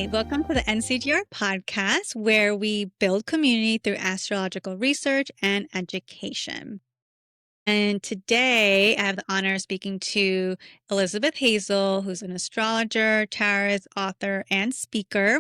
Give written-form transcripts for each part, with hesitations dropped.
Hi, welcome to the NCGR podcast, where we build community through astrological research and education. And today I have the honor of speaking to Liz Hazel, who's an astrologer, tarot author, and speaker.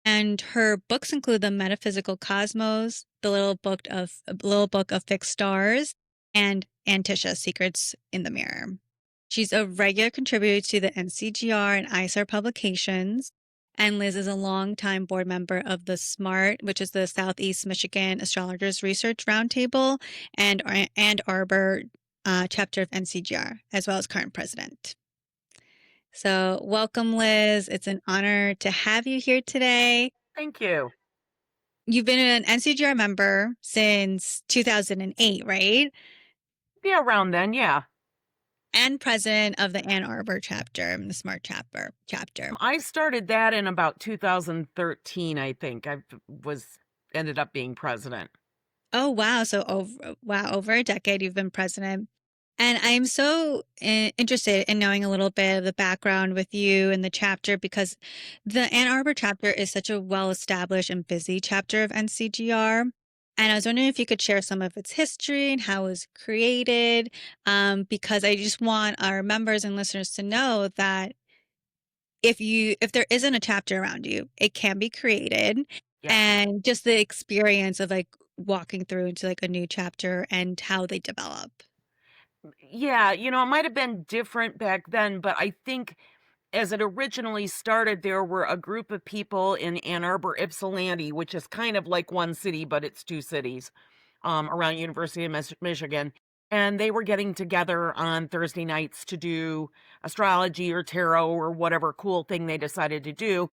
And her books include The Metaphysical Cosmos, The Little Book of Fixed Stars, and Antisha, Secrets in the Mirror. She's a regular contributor to the NCGR and ISAR publications. And Liz is a longtime board member of the SMART, which is the Southeast Michigan Astrologers Research Roundtable, and Ann Arbor chapter of NCGR, as well as current president. So welcome, Liz. It's an honor to have you here today. Thank you. You've been an NCGR member since 2008, right? Yeah, around then, yeah. And president of the Ann Arbor chapter, the SMART chapter. I started that in about 2013, I think. Ended up being president. Oh, wow. So over a decade you've been president. And I'm so interested in knowing a little bit of the background with you and the chapter, because the Ann Arbor chapter is such a well-established and busy chapter of NCGR. And I was wondering if you could share some of its history and how it was created, because I just want our members and listeners to know that if there isn't a chapter around you, it can be created. Yeah. And just the experience of like walking through into like a new chapter and how they develop. Yeah, it might have been different back then, but I think as it originally started, there were a group of people in Ann Arbor, Ypsilanti, which is kind of like one city, but it's two cities, around University of Michigan. And they were getting together on Thursday nights to do astrology or tarot or whatever cool thing they decided to do.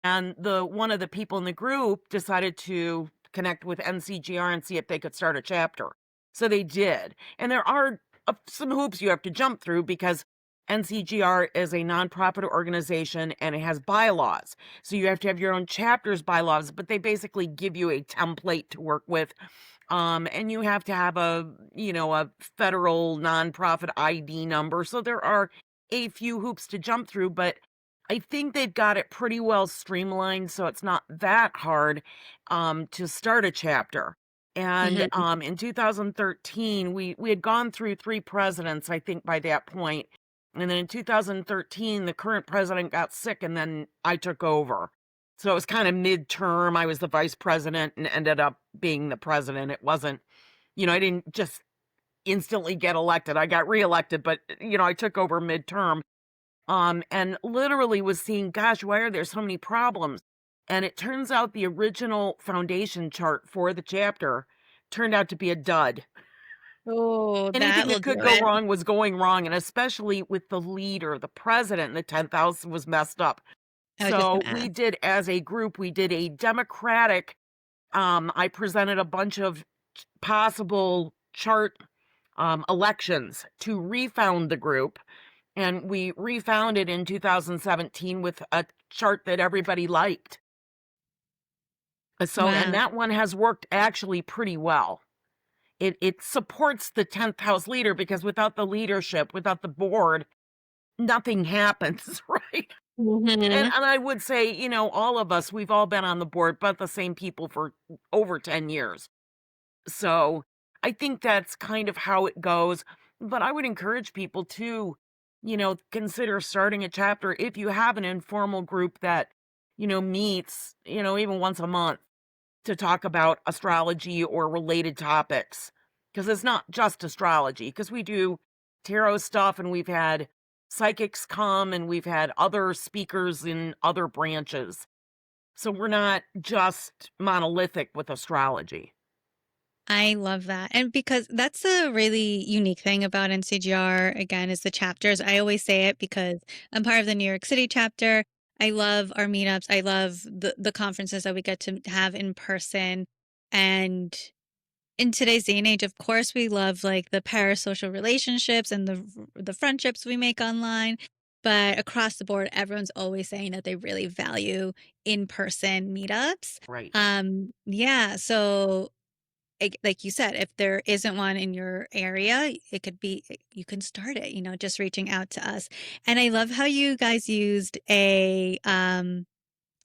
And one of the people in the group decided to connect with NCGR and see if they could start a chapter. So they did. And there are some hoops you have to jump through because NCGR is a nonprofit organization and it has bylaws. So you have to have your own chapter's bylaws, but they basically give you a template to work with. And you have to have a federal nonprofit ID number. So there are a few hoops to jump through, but I think they've got it pretty well streamlined, so it's not that hard to start a chapter. And in 2013, we had gone through 3 presidents, I think, by that point. And then in 2013, the current president got sick, and then I took over. So it was kind of midterm. I was the vice president and ended up being the president. It wasn't, I didn't just instantly get elected. I got reelected, but, I took over midterm. And literally was seeing, gosh, why are there so many problems? And it turns out the original foundation chart for the chapter turned out to be a dud. Oh, Anything that could do go it. wrong was going wrong, and especially with the leader, the president in the 10th house was messed up. So we did, as a group, we did a democratic, I presented a bunch of possible chart elections to refound the group. And we refound it in 2017 with a chart that everybody liked. So, and that one has worked actually pretty well. It supports the 10th house leader because without the leadership, without the board, nothing happens, right? And I would say, all of us, we've all been on the board, but the same people for over 10 years. So I think that's kind of how it goes. But I would encourage people to consider starting a chapter if you have an informal group that, meets, even once a month to talk about astrology or related topics. Because it's not just astrology, because we do tarot stuff and we've had psychics come and we've had other speakers in other branches. So we're not just monolithic with astrology. I love that. And because that's a really unique thing about NCGR, again, is the chapters. I always say it because I'm part of the New York City chapter. I love our meetups. I love the conferences that we get to have in person. And in today's day and age, of course, we love like the parasocial relationships and the friendships we make online. But across the board, everyone's always saying that they really value in-person meetups. Right. Yeah. So like you said, if there isn't one in your area, it could be, you can start it, just reaching out to us. And I love how you guys used a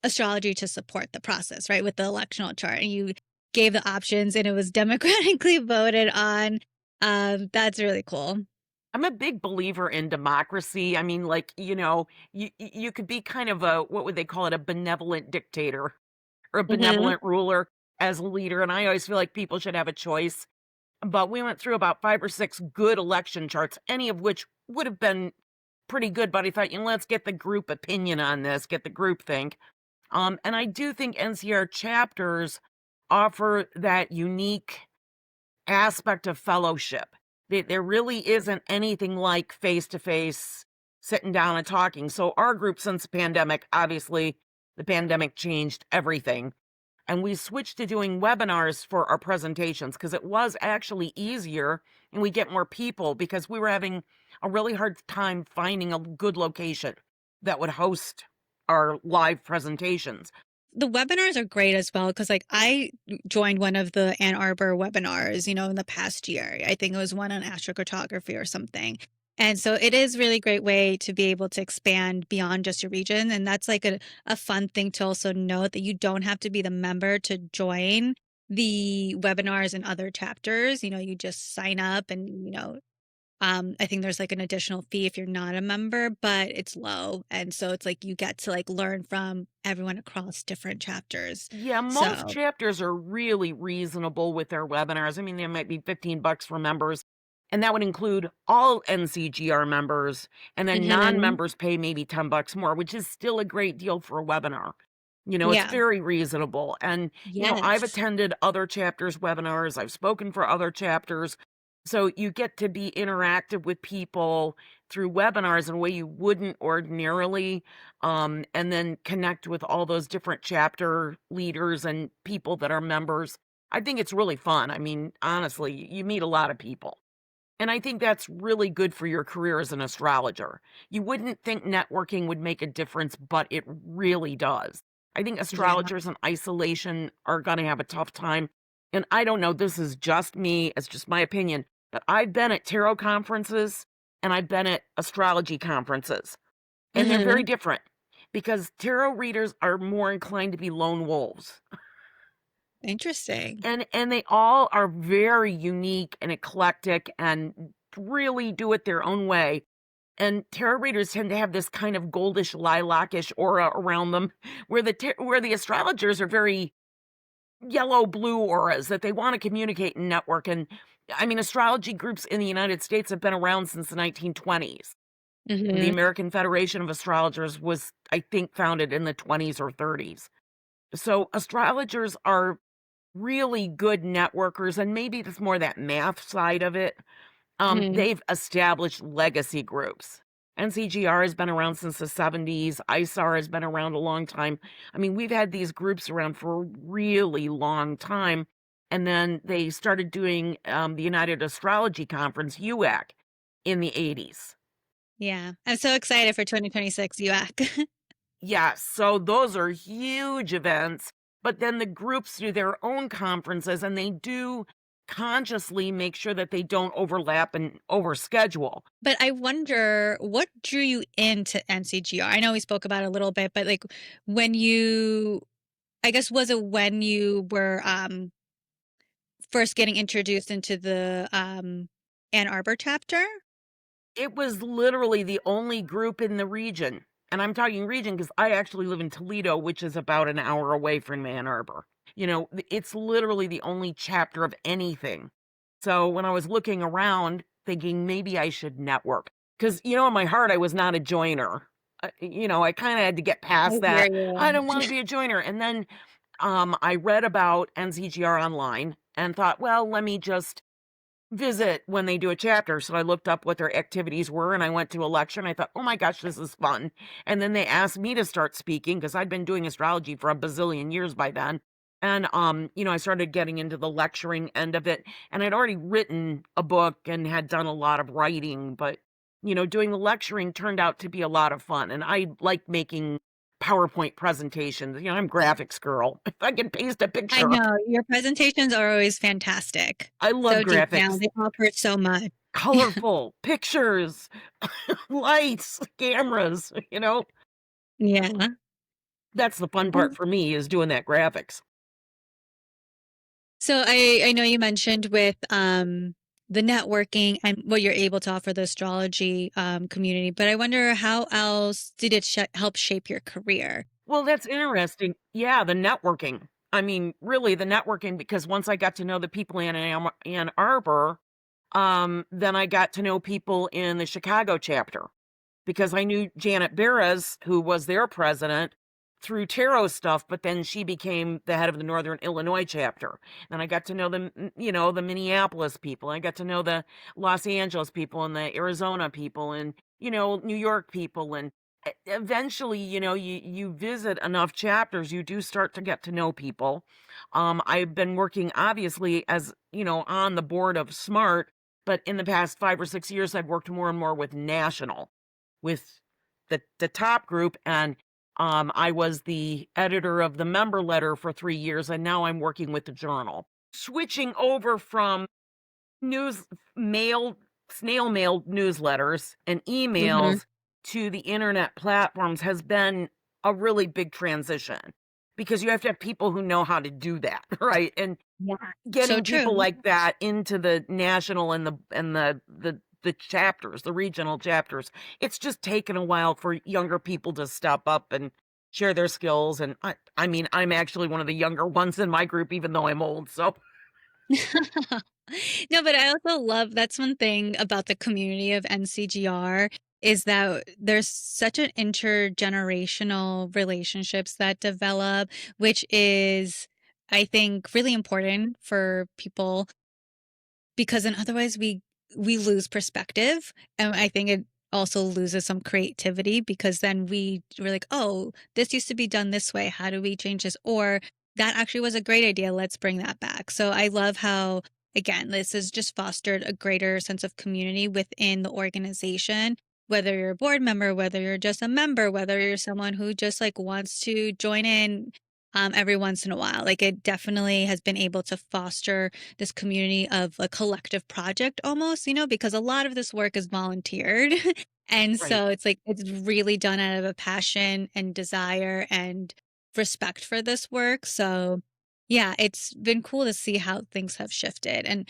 astrology to support the process, right? With the electional chart, and you gave the options, and it was democratically voted on. That's really cool. I'm a big believer in democracy. I mean, like, you could be kind of a, what would they call it, a benevolent dictator or a Hmm. benevolent ruler as a leader. And I always feel like people should have a choice. But we went through about 5 or 6 good election charts, any of which would have been pretty good. But I thought, let's get the group opinion on this, get the group think. And I do think NCR chapters offer that unique aspect of fellowship. There really isn't anything like face to face sitting down and talking. So, our group since the pandemic, obviously, the pandemic changed everything. And we switched to doing webinars for our presentations because it was actually easier and we get more people because we were having a really hard time finding a good location that would host our live presentations. The webinars are great as well because, like, I joined one of the Ann Arbor webinars, in the past year. I think it was one on astrocartography or something. And so it is really great way to be able to expand beyond just your region. And that's like a fun thing to also note that you don't have to be the member to join the webinars and other chapters. You just sign up and, I think there's like an additional fee if you're not a member, but it's low. And so it's like you get to like learn from everyone across different chapters. Yeah, most So, chapters are really reasonable with their webinars. I mean, they might be 15 bucks for members, and that would include all NCGR members, and then mhm. non-members pay maybe 10 bucks more, which is still a great deal for a webinar. It's Yeah. very reasonable. And, I've Yes. attended other chapters' webinars, I've spoken for other chapters. So you get to be interactive with people through webinars in a way you wouldn't ordinarily, and then connect with all those different chapter leaders and people that are members. I think it's really fun. I mean, honestly, you meet a lot of people. And I think that's really good for your career as an astrologer. You wouldn't think networking would make a difference, but it really does. I think Yeah. astrologers in isolation are going to have a tough time. And I don't know, this is just me, it's just my opinion, but I've been at tarot conferences and I've been at astrology conferences, and they're very Mhm. different because tarot readers are more inclined to be lone wolves. Interesting. And they all are very unique and eclectic and really do it their own way. And tarot readers tend to have this kind of goldish, lilacish aura around them, where the astrologers are very yellow blue auras that they want to communicate and network. And I mean, astrology groups in the United States have been around since the 1920s. The Mhm. American Federation of Astrologers was, I think, founded in the 20s or 30s. So astrologers are really good networkers, and maybe it's more that math side of it. Mhm. They've established legacy groups. NCGR has been around since the 70s. ISAR has been around a long time. I mean, we've had these groups around for a really long time. And then they started doing the United Astrology Conference, UAC, in the 80s. Yeah. I'm so excited for 2026 UAC. Yes, so those are huge events, but then the groups do their own conferences and they do consciously make sure that they don't overlap and overschedule. But I wonder what drew you into NCGR? I know we spoke about it a little bit, but like when you I guess was it when you were first getting introduced into the Ann Arbor chapter? It was literally the only group in the region, and I'm talking region because I actually live in Toledo, which is about an hour away from Ann Arbor. It's literally the only chapter of anything. So when I was looking around thinking maybe I should network, because, in my heart, I was not a joiner. I kind of had to get I past hear that. I you. don't want to be a joiner. And then I read about NCGR online and thought, well, let me just visit when they do a chapter. So I looked up what their activities were and I went to a lecture and I thought, oh my gosh, this is fun. And then they asked me to start speaking because I'd been doing astrology for a bazillion years by then. And I started getting into the lecturing end of it. And I'd already written a book and had done a lot of writing, but doing the lecturing turned out to be a lot of fun. And I like making PowerPoint presentations. I'm a graphics girl. If I can paste a I picture, know your presentations are always fantastic. I love So detailed. graphics. They offer so much. Colorful pictures, lights, cameras. Yeah. That's the fun part Mhm. for me is doing that graphics. So I know you mentioned with the networking and what you're able to offer the astrology community, but I wonder how else did it help shape your career? Well, that's interesting. Yeah, the networking. I mean, really the networking because once I got to know the people in Ann Arbor, then I got to know people in the Chicago chapter because I knew Janet Barras, who was their president, through tarot stuff, but then she became the head of the Northern Illinois chapter. And I got to know the Minneapolis people. I got to know the Los Angeles people and the Arizona people and, New York people. And eventually, you visit enough chapters, you do start to get to know people. I've been working obviously as, on the board of SMART, but in the past 5 or 6 years, I've worked more and more with national with the top group and I was the editor of the member letter for 3 years and now I'm working with the journal. Switching over from news mail snail mail newsletters and Hmm. emails to the internet platforms has been a really big transition because you have to have people who know how to do that, right? And Yeah. So getting people true. like that into the national and the chapters, the regional chapters, it's just taken a while for younger people to step up and share their skills, and I mean, I'm actually one of the younger ones in my group even though I'm old, so No, but I also love that's one thing about the community of NCGR is that there's such an intergenerational relationships that develop, which is, I think, really important for people because then otherwise we lose perspective, and I think it also loses some creativity because then we're like, oh, this used to be done this way, how do we change this, or that actually was a great idea, let's bring that back. So I love how, again, this has just fostered a greater sense of community within the organization, whether you're a board member, whether you're just a member, whether you're someone who just like wants to join in every once in a while. Like it definitely has been able to foster this community of a collective project almost, because a lot of this work is volunteered. And right. so it's like it's really done out of a passion and desire and respect for this work. So yeah, it's been cool to see how things have shifted and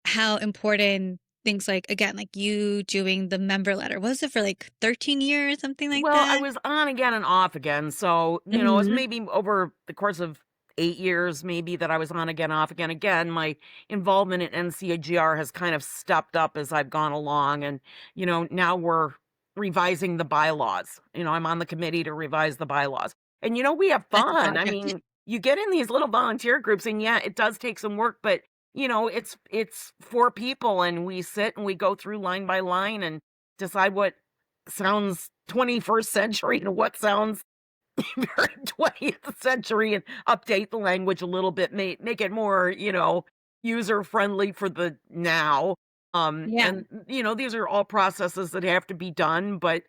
how important things like, again, like you doing the member letter. Was it for like 13 years, something like Well, I that? was on again and off again, so, it was Hmm. maybe over the course of 8 years maybe that I was on again, off again. Again, my involvement in NCGR has kind of stepped up as I've gone along, and, now we're revising the bylaws. I'm on the committee to revise the bylaws. And, we have That's a fun. I project. mean, you get in these little volunteer groups, and yeah, it does take some work, but, it's 4 people, and we sit and we go through line by line and decide what sounds 21st century and what sounds very 20th century and update the language a little bit, make it more, user friendly for the now. Yeah. And these are all processes that have to be done, but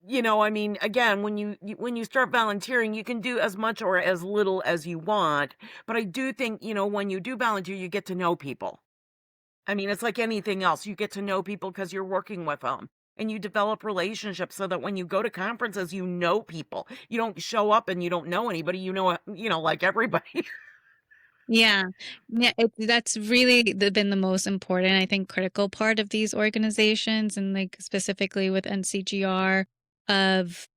I mean, again, when you start volunteering, you can do as much or as little as you want. But I do think, when you do volunteer, you get to know people. I mean, it's like anything else. You get to know people because you're working with them and you develop relationships so that when you go to conferences, you know people. You don't show up and you don't know anybody. Like everybody. Yeah. Yeah, that's really been the most important, I think, critical part of these organizations and like specifically with NCGR of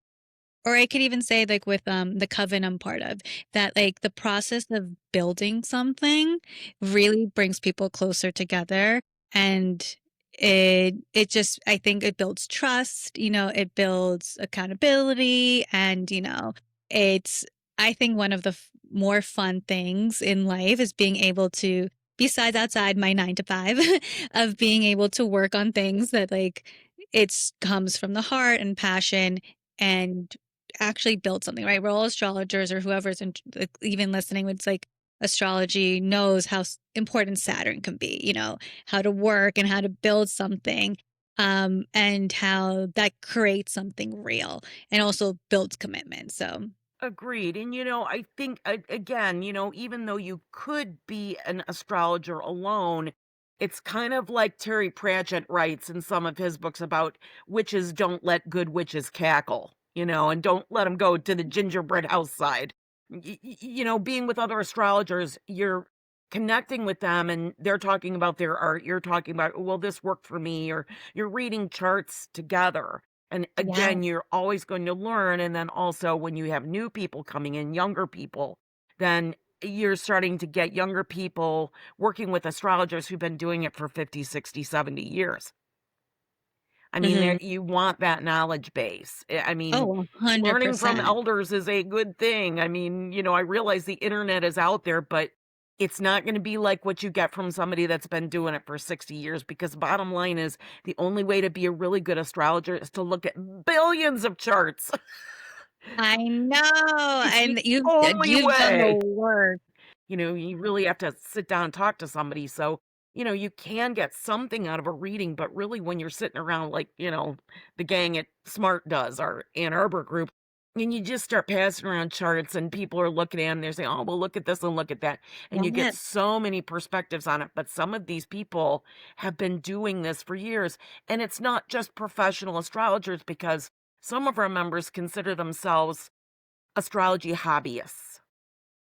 or I could even say like with the coven I'm part of, that like the process of building something really brings people closer together and it just I think it builds trust, it builds accountability and it's I think one of the more fun things in life is being able to besides outside my 9 to 5 of being able to work on things that like it comes from the heart and passion and actually build something, right? We're all astrologers or whoever's like, even listening. It's like astrology knows how important Saturn can be, how to work and how to build something, and how that creates something real and also builds commitment. So, Agreed. And, I think, again, even though you could be an astrologer alone, it's kind of like Terry Pratchett writes in some of his books about witches don't let good witches cackle. and don't let them go to the gingerbread house side. Being with other astrologers, you're connecting with them and they're talking about their art. You're talking about, well, this worked for me, or you're reading charts together. And Yeah. again, you're always going to learn. And then also, when you have new people coming in, younger people, then you're starting to get younger people working with astrologers who've been doing it for 50, 60, 70 years. I mean, Mhm. you want that knowledge base. I mean, Oh, learning from 100%. elders is a good thing. I mean, I realize the internet is out there, but it's not going to be like what you get from somebody that's been doing it for 60 years, because bottom line is, the only way to be a really good astrologer is to look at billions of charts. I know, It's the and you've only you've done the way. work. You really have to sit down and talk to somebody. So, you can get something out of a reading, but really when you're sitting around like, the gang at Smart does, our Ann Arbor group, and you just start passing around charts and people are looking at them, they're saying, oh, well, look at this and look at that. And you get Yes. so many perspectives on it. But some of these people have been doing this for years. And it's not just professional astrologers, because some of our members consider themselves astrology hobbyists.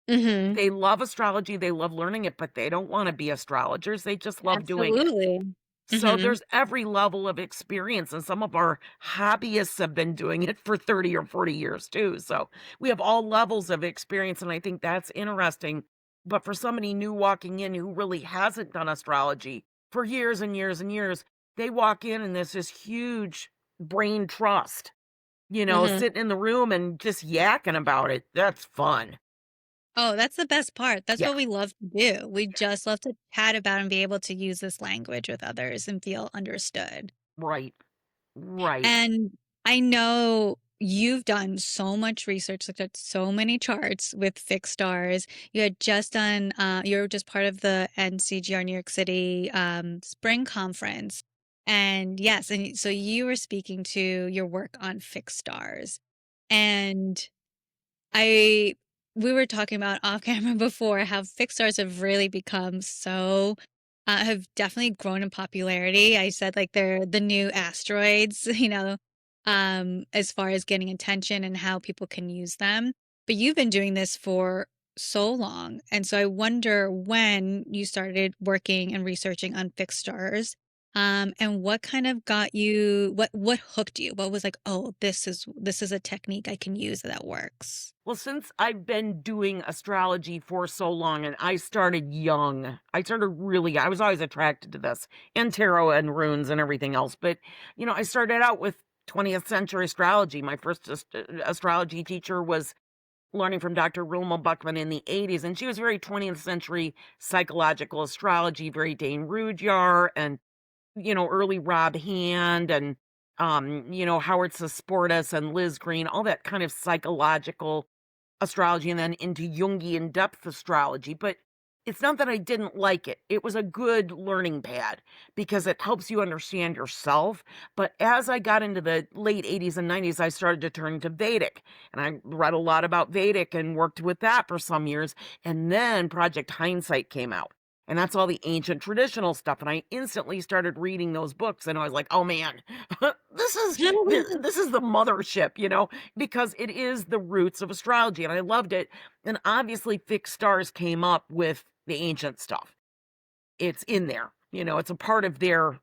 Mhm. They love astrology, they love learning it, but they don't wanna be astrologers, they just love doing it. Absolutely. So Mhm. there's every level of experience, and some of our hobbyists have been doing it for 30 or 40 years too, so we have all levels of experience, and I think that's interesting. But for somebody new walking in who really hasn't done astrology for years and years and years, they walk in and there's this huge brain trust, Mhm. sitting in the room and just yakking about it. That's fun. Oh, that's the best part. That's Yeah, what we love to do. We just love to chat about and be able to use this language with others and feel understood. right. Right. And I know you've done so much research, looked at so many charts with fixed stars. You had just done, you were just part of the NCGR New York City spring conference. And yes, and so you were speaking to your work on fixed stars. And I we were talking about off camera before how fixed stars have really become so have definitely grown in popularity. I said like they're the new asteroids, as far as getting attention and how people can use them. But you've been doing this for so long. And so I wonder when you started working and researching on fixed stars. And what kind of got you, what hooked you? What was like, oh, this is a technique I can use that works. Well, since I've been doing astrology for so long, and I started young, I was always attracted to this and tarot and runes and everything else. But, I started out with 20th century astrology. My first astrology teacher was learning from Dr. Wilma Buckman in the 80s, and she was very 20th century psychological astrology, very Dane Rudhyar and early Rob Hand and Howard Susportas and Liz Green, all that kind of psychological astrology, and then into Jungian depth astrology. But it's not that I didn't like it. It was a good learning pad because it helps you understand yourself. But as I got into the late 80s and 90s, I started to turn to Vedic. And I read a lot about Vedic and worked with that for some years. And then Project Hindsight came out. And that's all the ancient traditional stuff. And I instantly started reading those books and I was like, oh man, this is the mothership, because it is the roots of astrology. And I loved it. And obviously fixed stars came up with the ancient stuff. It's in there. It's a part of their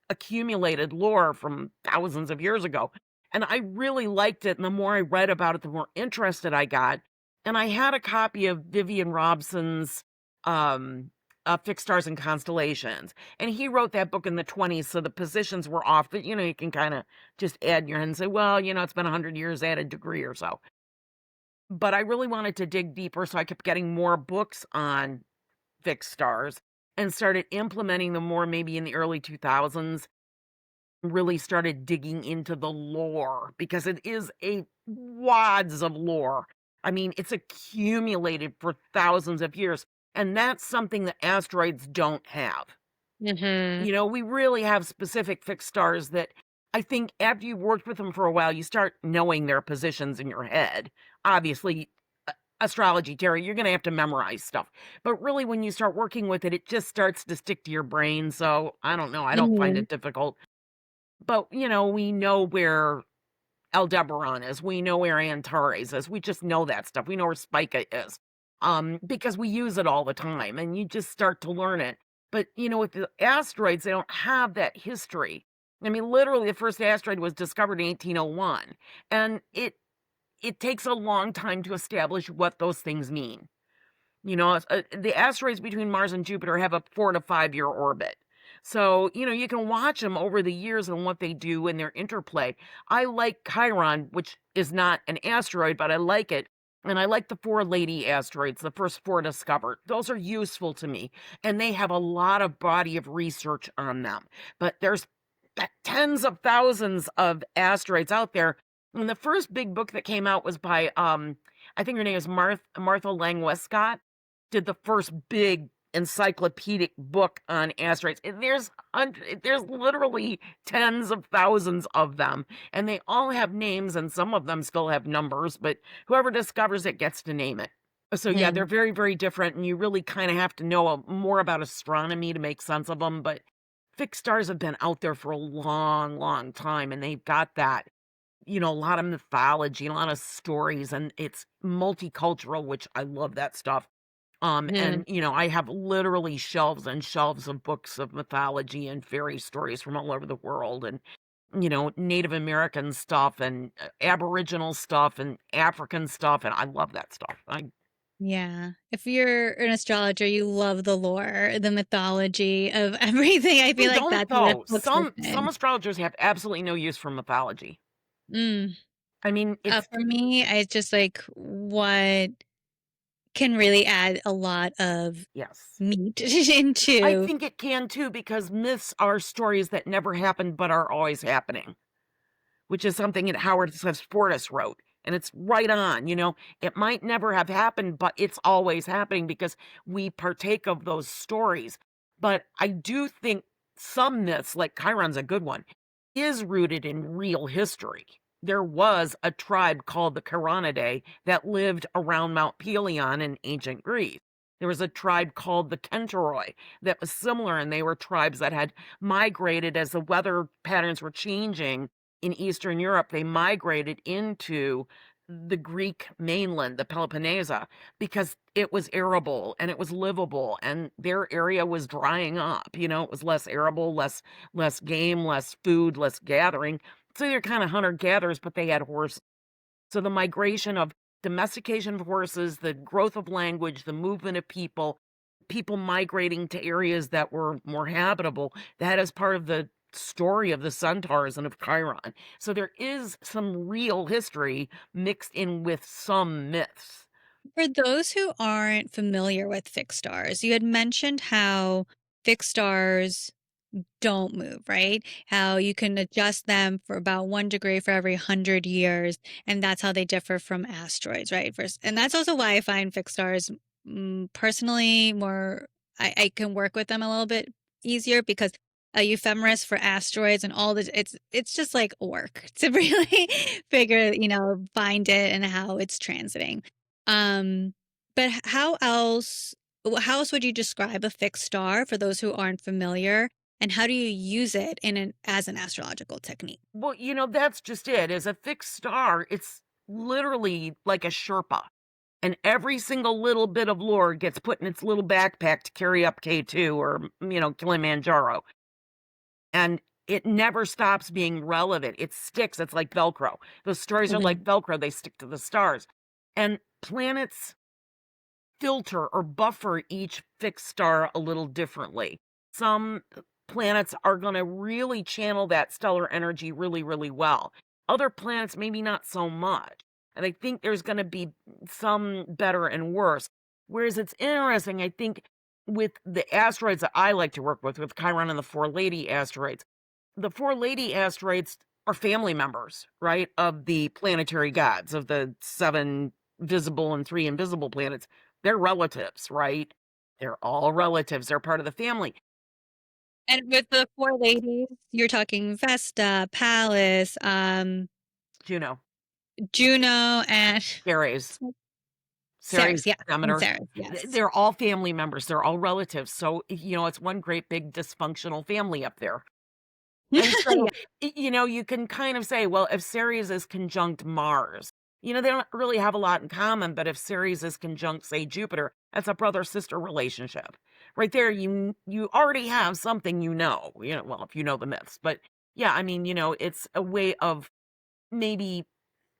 accumulated lore from thousands of years ago. And I really liked it. And the more I read about it, the more interested I got. And I had a copy of Vivian Robson's um, Fixed Stars and Constellations. And he wrote that book in the 20s. So the positions were off. But, you can kind of just add in your head and say, well, it's been 100 years, add a degree or so. But I really wanted to dig deeper. So I kept getting more books on fixed stars and started implementing them more maybe in the early 2000s. Really started digging into the lore because it is a wads of lore. I mean, it's accumulated for thousands of years, and that's something that asteroids don't have. Mhm. We really have specific fixed stars that I think after you've worked with them for a while, you start knowing their positions in your head. Obviously, astrology, Terry, you're going to have to memorize stuff. But really, when you start working with it, it just starts to stick to your brain. So I don't know. I don't find Mhm. it difficult. But, we know where Aldebaran is. We know where Antares is. We just know that stuff. We know where Spica is. Because we use it all the time and you just start to learn it. But, with the asteroids, they don't have that history. I mean, literally, the first asteroid was discovered in 1801, and it takes a long time to establish what those things mean. The asteroids between Mars and Jupiter have a 4 to 5 year orbit. So, you can watch them over the years and what they do and their interplay. I like Chiron, which is not an asteroid, but I like it. And I like the four lady asteroids, the first four discovered. Those are useful to me. And they have a lot of body of research on them. But there's tens of thousands of asteroids out there. And the first big book that came out was by I think her name is Martha Lang Westcott, did the first big encyclopedic book on asteroids. And there's literally tens of thousands of them, and they all have names, and some of them still have numbers, but whoever discovers it gets to name it. So yeah, they're very, very different, and you really kind of have to know more about astronomy to make sense of them. But fixed stars have been out there for a long, long time, and they've got that, a lot of mythology, a lot of stories, and it's multicultural, which I love that stuff. Yeah. And I have literally shelves and shelves of books of mythology and fairy stories from all over the world, and Native American stuff and Aboriginal stuff and African stuff, and I love that stuff. Yeah. If you're an astrologer, you love the lore, the mythology of everything. I feel Some like don't, that's what though. books Some missing. astrologers have absolutely no use for mythology. Mm. I mean, it's For me, it's just like what can really add a lot of yes. meat I into. think it can too, because myths are stories that never happened but are always happening, which is something that Howard S. Fortis wrote. And it's right on, it might never have happened, but it's always happening because we partake of those stories. But I do think some myths, like Chiron's a good one, is rooted in real history. There was a tribe called the Chironidae that lived around Mount Pelion in ancient Greece. There was a tribe called the Kentoroi that was similar, and they were tribes that had migrated as the weather patterns were changing in Eastern Europe. They migrated into the Greek mainland, the Peloponnesia, because it was arable and it was livable, and their area was drying up. It was less arable, less game, less food, less gathering. So they're kind of hunter gatherers, but they had horses. So the migration of domestication of horses, the growth of language, the movement of people migrating to areas that were more habitable, that is part of the story of the centaurs and of Chiron. So there is some real history mixed in with some myths. For those who aren't familiar with fixed stars, you had mentioned how fixed stars don't move, right? How you can adjust them for about 1 degree for every 100 years, and that's how they differ from asteroids, right? First, and that's also why I find fixed stars personally more. I can work with them a little bit easier because a ephemeris for asteroids and all this, it's just like work to really figure, find it and how it's transiting. Um, but how else would you describe a fixed star for those who aren't familiar? And how do you use it as an astrological technique? Well, that's just it. As a fixed star, it's literally like a Sherpa. And every single little bit of lore gets put in its little backpack to carry up K2 or, Kilimanjaro. And it never stops being relevant. It sticks. It's like Velcro. Those stories are like Mhm. Velcro. They stick to the stars. And planets filter or buffer each fixed star a little differently. Some planets are going to really channel that stellar energy really, really well. Other planets, maybe not so much. And I think there's going to be some better and worse. Whereas it's interesting, I think, with the asteroids that I like to work with Chiron and the four lady asteroids, the four lady asteroids are family members, right, of the planetary gods, of the seven visible and three invisible planets. They're relatives, right? They're all relatives. They're part of the family. And with the four ladies, you're talking Vesta, Pallas, Juno, Juno, and Ceres, Ceres. Ceres, Yeah, and Demeter. Ceres. Yes. They're all family members. They're all relatives. So, it's one great big dysfunctional family up there. And so, Yeah. you can kind of say, well, if Ceres is conjunct Mars, they don't really have a lot in common, but if Ceres is conjunct, say, Jupiter, that's a brother-sister relationship. Right there, you already have something, well, if you know the myths. But yeah, I mean, it's a way of maybe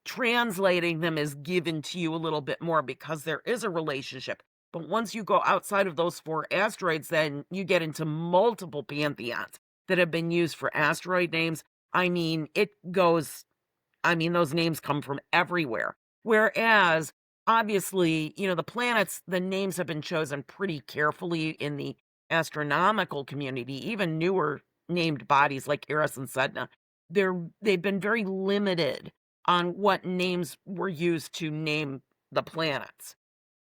translating them as given to you a little bit more because there is a relationship. But once you go outside of those four asteroids, then you get into multiple pantheons that have been used for asteroid names. I mean, those names come from everywhere. Whereas, obviously, the planets, the names have been chosen pretty carefully in the astronomical community, even newer named bodies like Eris and Sedna. They've been very limited on what names were used to name the planets.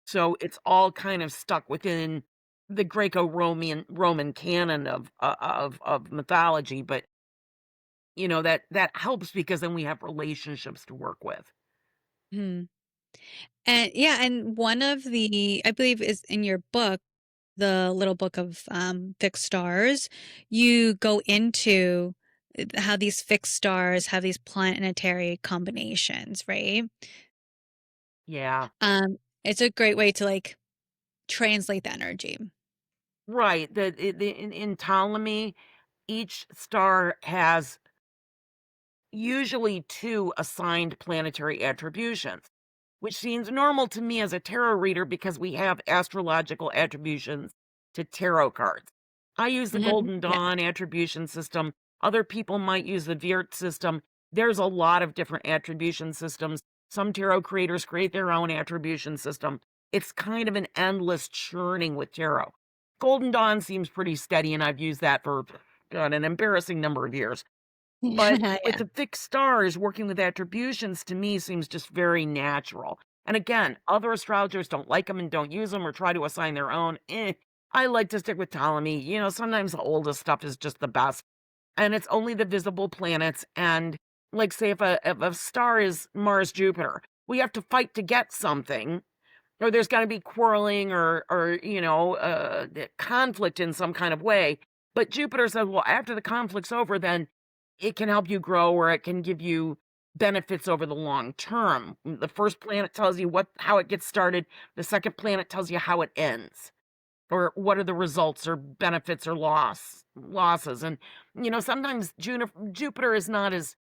So it's all kind of stuck within the Greco-Roman canon of mythology, but that helps because then we have relationships to work with. Mhm. And yeah, and one of the I believe is in your book, the little book of fixed stars, you go into how these fixed stars have these planetary combinations, right? Yeah. It's a great way to like translate the energy. Right. In Ptolemy, each star has usually two assigned planetary attributions, which seems normal to me as a tarot reader because we have astrological attributions to tarot cards. I use the Mhm. Golden Yeah. Dawn attribution system. Other people might use the Virt system. There's a lot of different attribution systems. Some tarot creators create their own attribution system. It's kind of an endless churning with tarot. Golden Dawn seems pretty steady, and I've used that for God, an embarrassing number of years. But with Yeah. the fixed stars, working with attributions to me seems just very natural. And again, other astrologers don't like them and don't use them or try to assign their own. I like to stick with Ptolemy. Sometimes the oldest stuff is just the best. And it's only the visible planets. And like say if a star is Mars Jupiter, we have to fight to get something, or there's got to be quarreling or conflict in some kind of way. But Jupiter says, well, after the conflict's over, then it can help you grow or it can give you benefits over the long term. The first planet tells you how it gets started. The second planet tells you how it ends, or what are the results or benefits or losses. And sometimes Jupiter is not as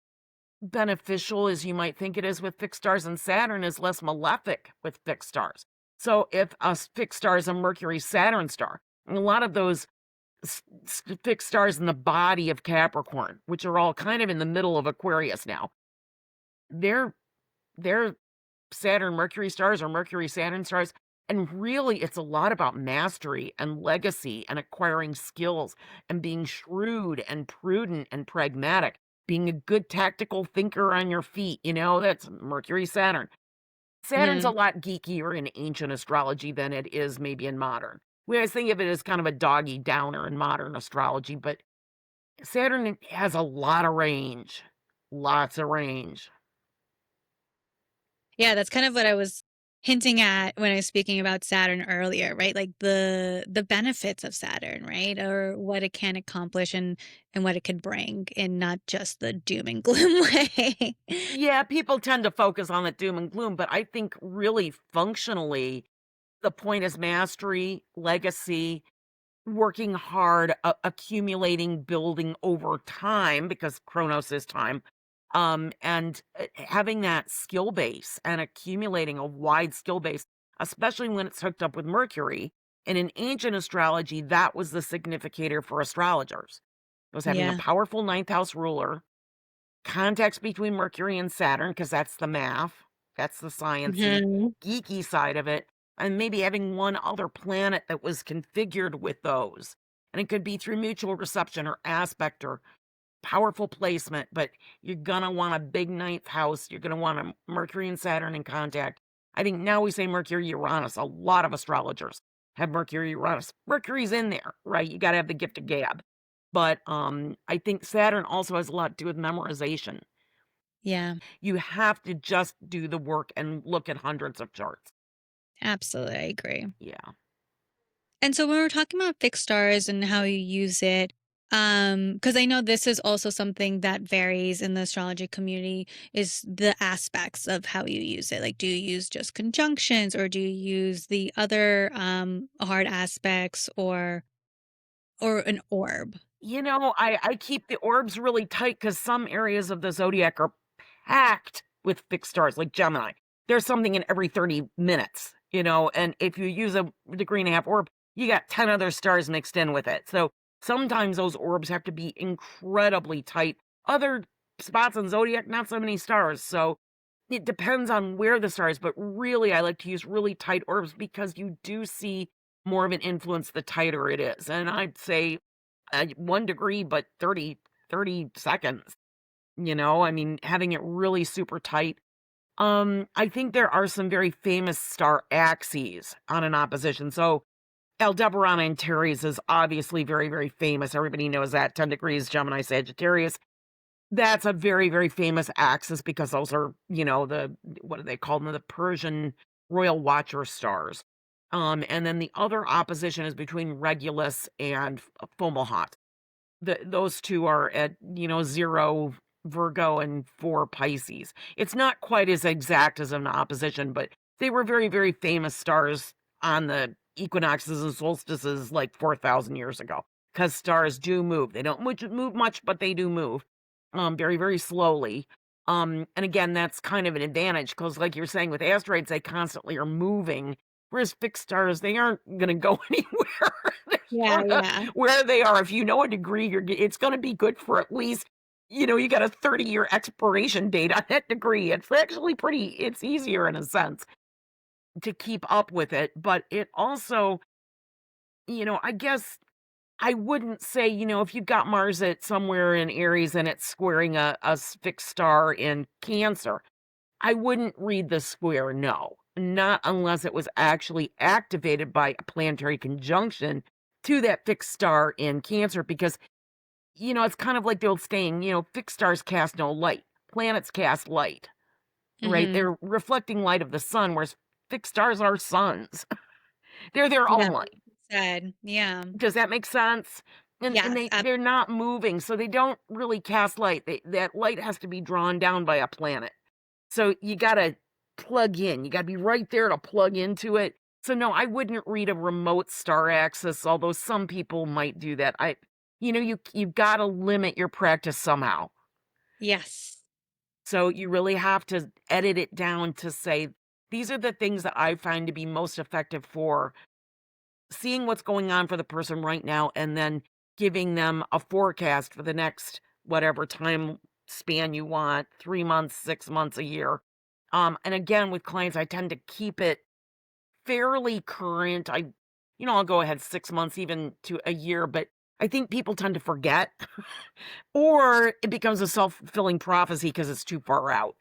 beneficial as you might think it is with fixed stars, and Saturn is less malefic with fixed stars. So if a fixed star is a Mercury Saturn star, and a lot of those fixed stars in the body of Capricorn, which are all kind of in the middle of Aquarius now, they're they're Saturn Mercury stars or Mercury Saturn stars. And really, it's a lot about mastery and legacy and acquiring skills and being shrewd and prudent and pragmatic, being a good tactical thinker on your feet. That's Mercury Saturn. Saturn's a Mhm. lot geekier in ancient astrology than it is maybe in modern. We always think of it as kind of a doggy downer in modern astrology, but Saturn has a lot of range, lots of range. Yeah, that's kind of what I was hinting at when I was speaking about Saturn earlier, right? Like the benefits of Saturn, right? Or what it can accomplish and what it can bring in not just the doom and gloom way. Yeah, people tend to focus on the doom and gloom, but I think really functionally, the point is mastery, legacy, working hard, accumulating, building over time because Chronos is time. And having that skill base and accumulating a wide skill base, especially when it's hooked up with Mercury. And in ancient astrology, that was the significator for astrologers. It was having a Yeah. powerful ninth house ruler, contacts between Mercury and Saturn, because that's the math, that's the sciencey, Mhm. geeky side of it, and maybe having one other planet that was configured with those. And it could be through mutual reception or aspect or powerful placement, but you're gonna want a big ninth house. You're gonna want a Mercury and Saturn in contact. I think now we say Mercury Uranus. A lot of astrologers have Mercury Uranus. Mercury's in there, right? You got to have the gift of gab. But I think Saturn also has a lot to do with memorization. Yeah, You have to just do the work and look at hundreds of charts. absolutely. I agree. Yeah. And so when we're talking about fixed stars and how you use it, Because I know this is also something that varies in the astrology community is the aspects of how you use it. Like, do you use just conjunctions or do you use the other hard aspects or an orb? I keep the orbs really tight because some areas of the zodiac are packed with fixed stars, like Gemini. There's something in every 30 minutes, and if you use a degree and a half orb, you got 10 other stars mixed in with it. So sometimes those orbs have to be incredibly tight. Other spots in zodiac, not so many stars. So it depends on where the star is, but really, I like to use really tight orbs because you do see more of an influence the tighter it is. And I'd say 1 degree, but 30 seconds, I mean, having it really super tight. I think there are some very famous star axes on an opposition. So Aldebaran and Antares is obviously very, very famous. Everybody knows that 10 degrees Gemini Sagittarius. That's a very, very famous axis because those are, what do they call them? The Persian royal watcher stars. And then the other opposition is between Regulus and Fomalhaut. Those two are at, 0 Virgo and 4 Pisces. It's not quite as exact as an opposition, but they were very, very famous stars on the equinoxes and solstices like 4,000 years ago. Because stars do move. They don't move much, but they do move very, very slowly. And again, that's kind of an advantage because, like you're saying, with asteroids, they constantly are moving. Whereas fixed stars, they aren't going to go anywhere. They're Yeah, sort of yeah. where they are. If you know a degree, it's going to be good for at least, you got a 30-year expiration date on that degree. It's actually it's easier in a sense to keep up with it. But it also, I guess I wouldn't say, if you've got Mars at somewhere in Aries and it's squaring a fixed star in Cancer, I wouldn't read the square, no. Not unless it was actually activated by a planetary conjunction to that fixed star in Cancer, because, it's kind of like the old saying, fixed stars cast no light, planets cast light, right? Mm-hmm. They're reflecting light of the sun, whereas fixed stars are suns. They're their Yeah, own light. said. Yeah. Does that make sense? And Yes. they're not moving, so they don't really cast light. That light has to be drawn down by a planet. So you gotta plug in. You gotta be right there to plug into it. So no, I wouldn't read a remote star axis, although some people might do that. You've gotta limit your practice somehow. Yes. So you really have to edit it down to say, these are the things that I find to be most effective for seeing what's going on for the person right now, and then giving them a forecast for the next whatever time span you want, 3 months, 6 months, a year. And again, with clients, I tend to keep it fairly current. I'll go ahead 6 months, even to a year, but I think people tend to forget, or it becomes a self-fulfilling prophecy because it's too far out.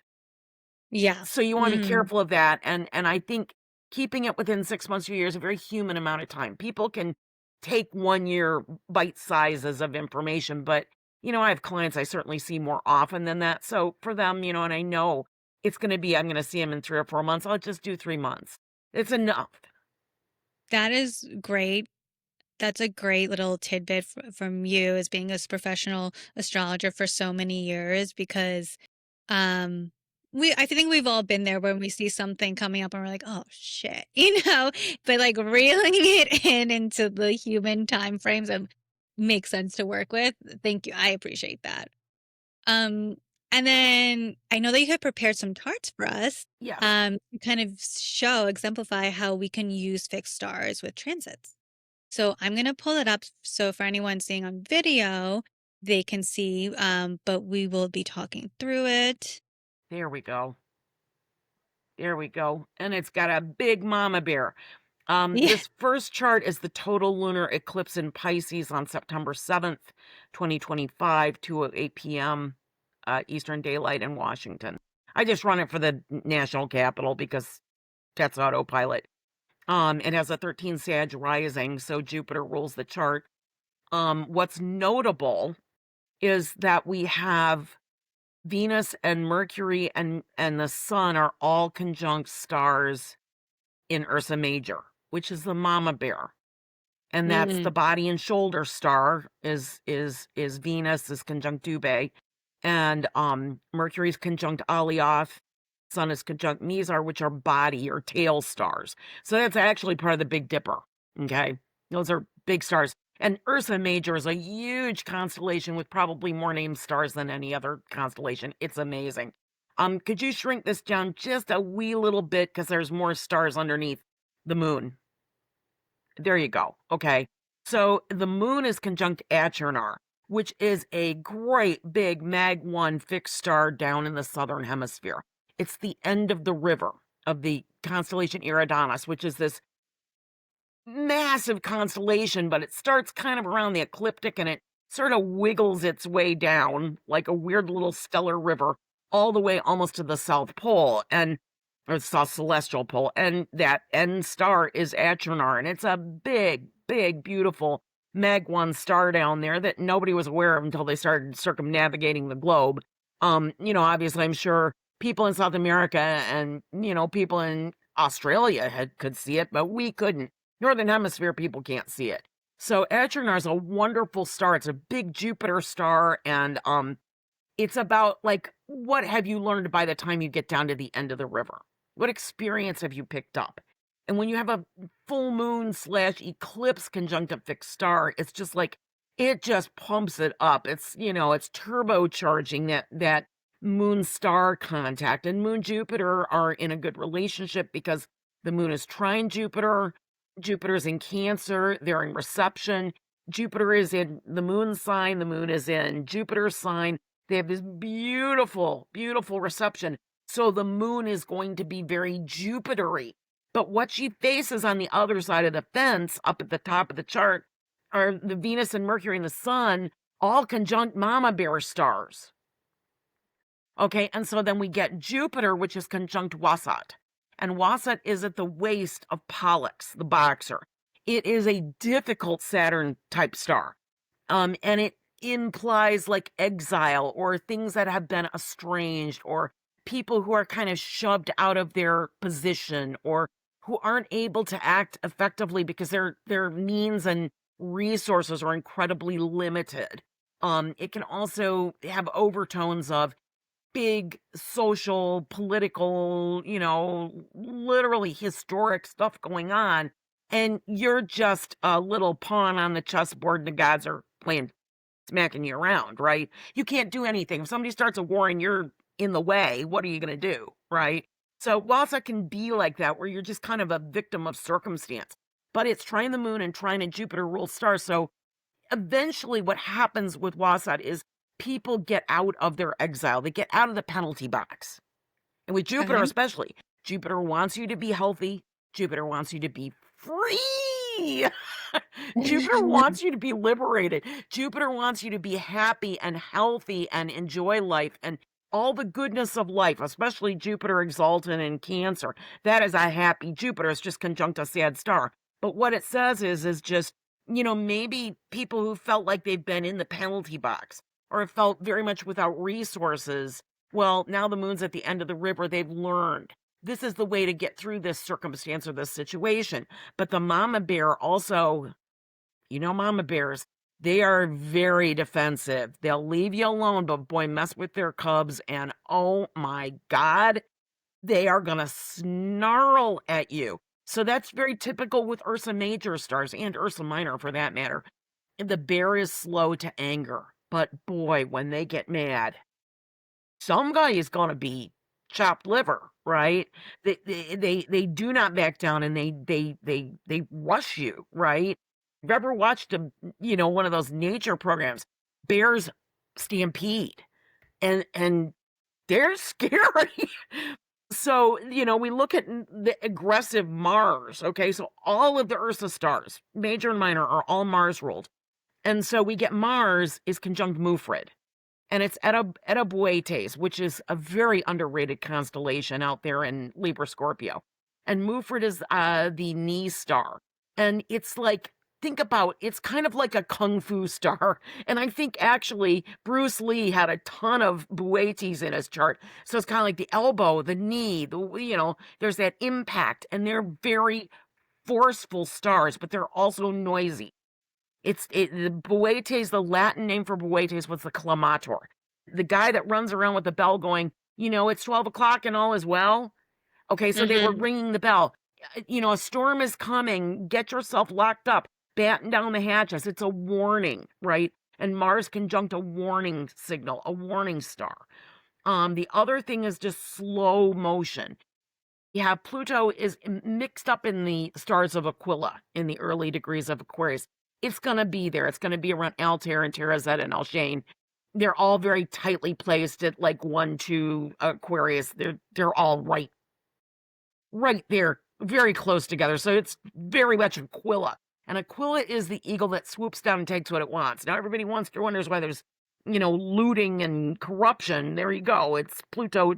Yeah. So you wanna be Mm-hmm. careful of that, and I think keeping it within 6 months to a year is a very human amount of time. People can take 1 year bite sizes of information, but, I have clients I certainly see more often than that, so for them, and I know I'm gonna see them in 3 or 4 months, I'll just do 3 months. It's enough. That is great. That's a great little tidbit from you as being a professional astrologer for so many years because um I think we've all been there when we see something coming up and we're like, "Oh shit." But like reeling it in into the human time frames and makes sense to work with. Thank you. I appreciate that. Um and then I know that you had prepared some charts for us Yes. to kind of exemplify how we can use fixed stars with transits. So I'm going to pull it up so for anyone seeing on video, they can see, but we will be talking through it. There we go. There we go, and it's got a big mama bear. Yeah. This first chart is the total lunar eclipse in Pisces on September 7th, 2025, 2:08 p.m. Eastern Daylight in Washington. I just run it for the national capital because that's autopilot. It has a 13 Sag rising, so Jupiter rules the chart. What's notable is that we have Venus and Mercury and the Sun are all conjunct stars in Ursa Major, which is the mama bear. and that's the Mm. body and shoulder star is Venus is conjunct Dubhe, and Mercury's conjunct Alioth, Sun is conjunct Mizar, which are body or tail stars. So that's actually part of the Big Dipper. Okay, those are big stars. And Ursa Major is a huge constellation with probably more named stars than any other constellation. It's amazing. Could you shrink this down just a wee little bit because there's more stars underneath the moon? There you go. Okay. So the moon is conjunct Achernar, which is a great big Mag 1 fixed star down in the southern hemisphere. It's the end of the river of the constellation Eridanus, which is this massive constellation, but it starts kind of around the ecliptic and it sort of wiggles its way down like a weird little stellar river all the way almost to the South Pole or the South Celestial Pole. And that end star is Achernar, and it's a big, big, beautiful Mag 1 star down there that nobody was aware of until they started circumnavigating the globe. Obviously, I'm sure people in South America and, people in Australia could see it, but we couldn't. Northern Hemisphere people can't see it. So Achernar is a wonderful star. It's a big Jupiter star, and it's about like what have you learned by the time you get down to the end of the river? What experience have you picked up? And when you have a full moon / eclipse conjunct a fixed star, it's just like it just pumps it up. It's turbocharging that moon star contact. And moon Jupiter are in a good relationship because the moon is trine Jupiter. Jupiter's in Cancer, they're in reception. Jupiter is in the moon sign, the moon is in Jupiter's sign. They have this beautiful, beautiful reception. So the moon is going to be very Jupitery. But what she faces on the other side of the fence, up at the top of the chart, are the Venus and Mercury and the Sun, all conjunct Mama Bear stars. Okay, and so then we get Jupiter, which is conjunct Wasat. And Wasat is at the waist of Pollux, the boxer. It is a difficult Saturn type star. And it implies like exile or things that have been estranged or people who are kind of shoved out of their position or who aren't able to act effectively because their means and resources are incredibly limited. It can also have overtones of big social, political, literally historic stuff going on. And you're just a little pawn on the chessboard and the gods are smacking you around, right? You can't do anything. If somebody starts a war and you're in the way, what are you going to do, right? So whilst it can be like that, where you're just kind of a victim of circumstance, but it's trine the moon and trine and Jupiter rule stars. So eventually what happens with Wasat is people get out of their exile. They get out of the penalty box. And with Jupiter Okay. especially, Jupiter wants you to be healthy. Jupiter wants you to be free. Jupiter wants you to be liberated. Jupiter wants you to be happy and healthy and enjoy life and all the goodness of life, especially Jupiter exalted in Cancer. That is a happy Jupiter. It's just conjunct a sad star. But what it says is just, maybe people who felt like they've been in the penalty box or have felt very much without resources. Well, now the moon's at the end of the river. They've learned this is the way to get through this circumstance or this situation. But the mama bear also, mama bears, they are very defensive. They'll leave you alone, but boy, mess with their cubs. And oh my God, they are going to snarl at you. So that's very typical with Ursa Major stars and Ursa Minor for that matter. The bear is slow to anger, but boy, when they get mad, some guy is going to be chopped liver, right? They do not back down and they rush you, right? If you've ever watched one of those nature programs, bears stampede and they're scary. So, we look at the aggressive Mars, okay? So all of the Ursa stars, major and minor, are all Mars ruled. And so we get Mars is conjunct Mufrid. And it's Eta Boetes, which is a very underrated constellation out there in Libra Scorpio. And Mufrid is the knee star. And it's like, think about, it's kind of like a kung fu star. And I think actually Bruce Lee had a ton of Boetes in his chart. So it's kind of like the elbow, the knee, there's that impact. And they're very forceful stars, but they're also noisy. The Boetes, the Latin name for Boetes was the clamator, the guy that runs around with the bell going, it's 12 o'clock and all is well. Okay, so they were Mhm. ringing the bell. A storm is coming. Get yourself locked up. Batten down the hatches. It's a warning, right? And Mars conjunct a warning signal, a warning star. The other thing is just slow motion. Yeah, Pluto is mixed up in the stars of Aquila in the early degrees of Aquarius. It's going to be there. It's going to be around Altair and Terra Zeta and Alshane. They're all very tightly placed at like 1, 2 Aquarius. They're all right there, very close together. So it's very much Aquila. And Aquila is the eagle that swoops down and takes what it wants. Now everybody wonders why there's, looting and corruption. There you go. It's Pluto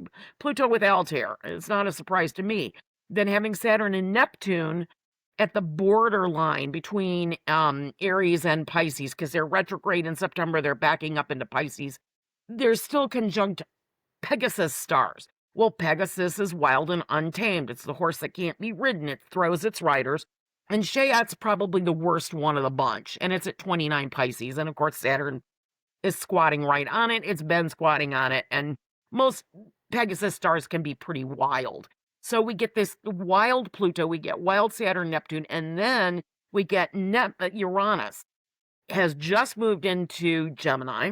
with Altair. It's not a surprise to me. Then having Saturn and Neptune at the borderline between Aries and Pisces, because they're retrograde in September, they're backing up into Pisces. They're still conjunct Pegasus stars. Well, Pegasus is wild and untamed. It's the horse that can't be ridden. It throws its riders. And Shayat's probably the worst one of the bunch. And it's at 29 Pisces. And of course, Saturn is squatting right on it. It's been squatting on it. And most Pegasus stars can be pretty wild. So we get this wild Pluto, we get wild Saturn, Neptune, and then we get Uranus has just moved into Gemini.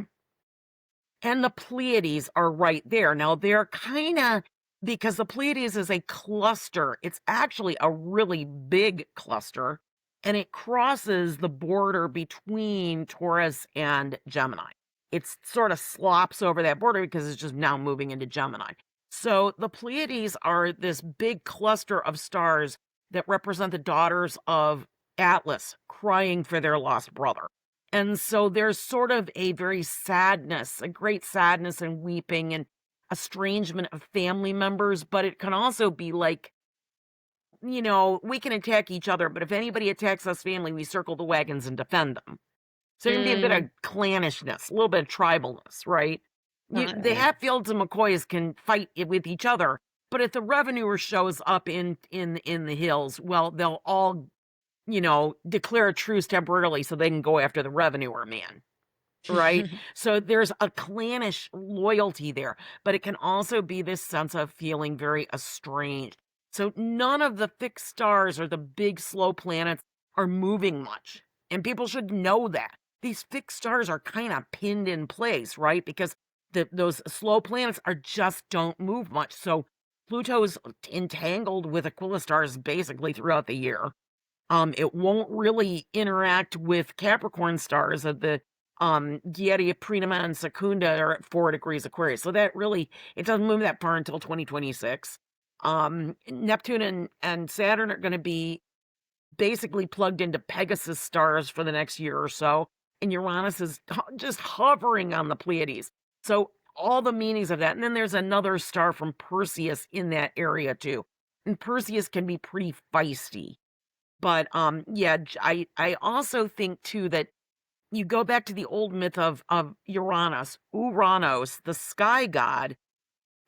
And the Pleiades are right there. Now, they're kind of, because the Pleiades is a cluster, it's actually a really big cluster, and it crosses the border between Taurus and Gemini. It sort of slops over that border because it's just now moving into Gemini. So the Pleiades are this big cluster of stars that represent the daughters of Atlas crying for their lost brother. And so there's sort of a very sadness, a great sadness and weeping and estrangement of family members. But it can also be like, we can attack each other, but if anybody attacks us family, we circle the wagons and defend them. So there can be a bit of clannishness, a little bit of tribalness, right? Got The it. Hatfields and McCoys can fight with each other, but if the revenuer shows up in the hills, well, they'll all declare a truce temporarily so they can go after the revenuer man, right? So there's a clannish loyalty there, but it can also be this sense of feeling very estranged. So none of the fixed stars or the big slow planets are moving much. And people should know that. These fixed stars are kind of pinned in place, right? Because those slow planets just don't move much. So Pluto's entangled with Aquila stars basically throughout the year. It won't really interact with Capricorn stars of the Dietia, Prinima, and Secunda are at 4 degrees Aquarius. So that really, it doesn't move that far until 2026. Neptune and Saturn are going to be basically plugged into Pegasus stars for the next year or so. And Uranus is just hovering on the Pleiades. So all the meanings of that. And then there's another star from Perseus in that area too. And Perseus can be pretty feisty. But yeah, I also think too that you go back to the old myth of Uranus, Uranos, the sky god,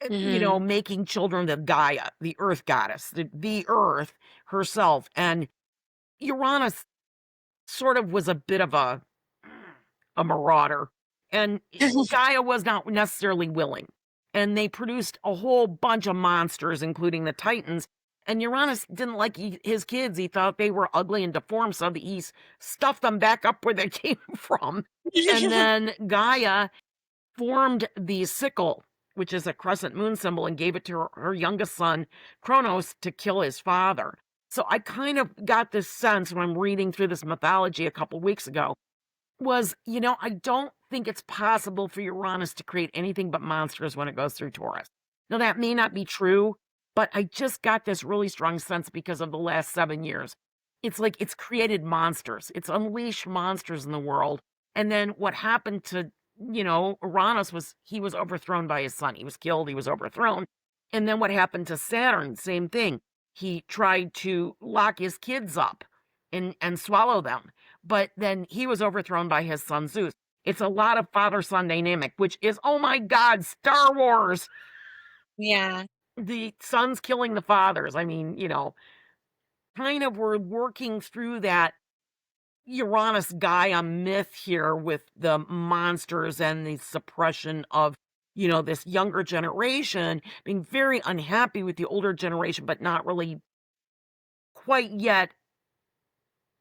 Mhm. making children of Gaia, the earth goddess, the earth herself. And Uranus sort of was a bit of a marauder. And Gaia was not necessarily willing. And they produced a whole bunch of monsters, including the Titans. And Uranus didn't like his kids. He thought they were ugly and deformed, so he stuffed them back up where they came from. And then Gaia formed the sickle, which is a crescent moon symbol, and gave it to her youngest son, Kronos, to kill his father. So I kind of got this sense when I'm reading through this mythology a couple weeks ago was, I don't think it's possible for Uranus to create anything but monsters when it goes through Taurus. Now, that may not be true, but I just got this really strong sense because of the last 7 years. It's like it's created monsters. It's unleashed monsters in the world. And then what happened to, Uranus was he was overthrown by his son. He was killed. He was overthrown. And then what happened to Saturn? Same thing. He tried to lock his kids up and swallow them. But then he was overthrown by his son Zeus. It's a lot of father-son dynamic, which is, oh my God, Star Wars. Yeah. The sons killing the fathers. I mean, kind of we're working through that Uranus Gaia myth here with the monsters and the suppression of, this younger generation being very unhappy with the older generation, but not really quite yet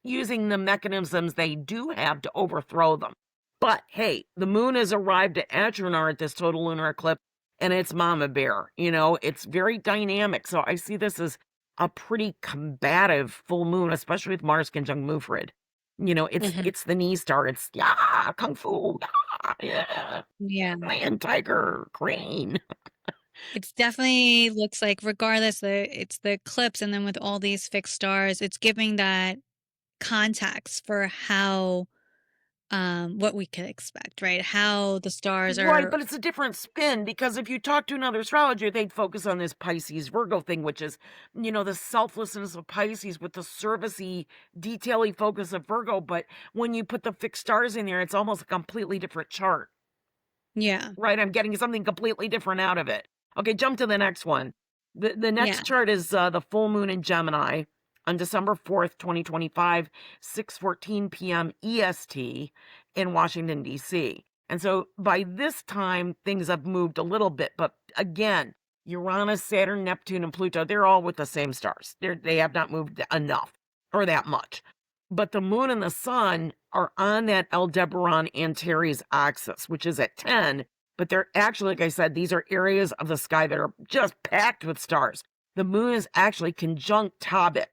using the mechanisms they do have to overthrow them. But hey, the moon has arrived at Acheron at this total lunar eclipse, and it's Mama Bear. It's very dynamic. So I see this as a pretty combative full moon, especially with Mars conjunct Mufrid. It's Mhm. it's the knee star. It's yeah, kung fu, yeah, Yeah. lion, tiger, crane. It's definitely looks like regardless it's the eclipse and then with all these fixed stars, it's giving that context for how what we could expect, right? How the stars Right, are but it's a different spin because if you talk to another astrologer, they'd focus on this Pisces Virgo thing, which is, the selflessness of Pisces with the servicey, detaily focus of Virgo. But when you put the fixed stars in there, it's almost a completely different chart, yeah. right? I'm getting something completely different out of it. Okay, jump to the next one. The Yeah. next chart is the full moon in Gemini on December 4th, 2025, 6:14 p.m. EST in Washington, D.C. And so by this time, things have moved a little bit. But again, Uranus, Saturn, Neptune, and Pluto, they're all with the same stars. They have not moved enough or that much. But the moon and the sun are on that Aldebaran Antares axis, which is at 10. But they're actually, like I said, these are areas of the sky that are just packed with stars. The moon is actually conjunct Tobit,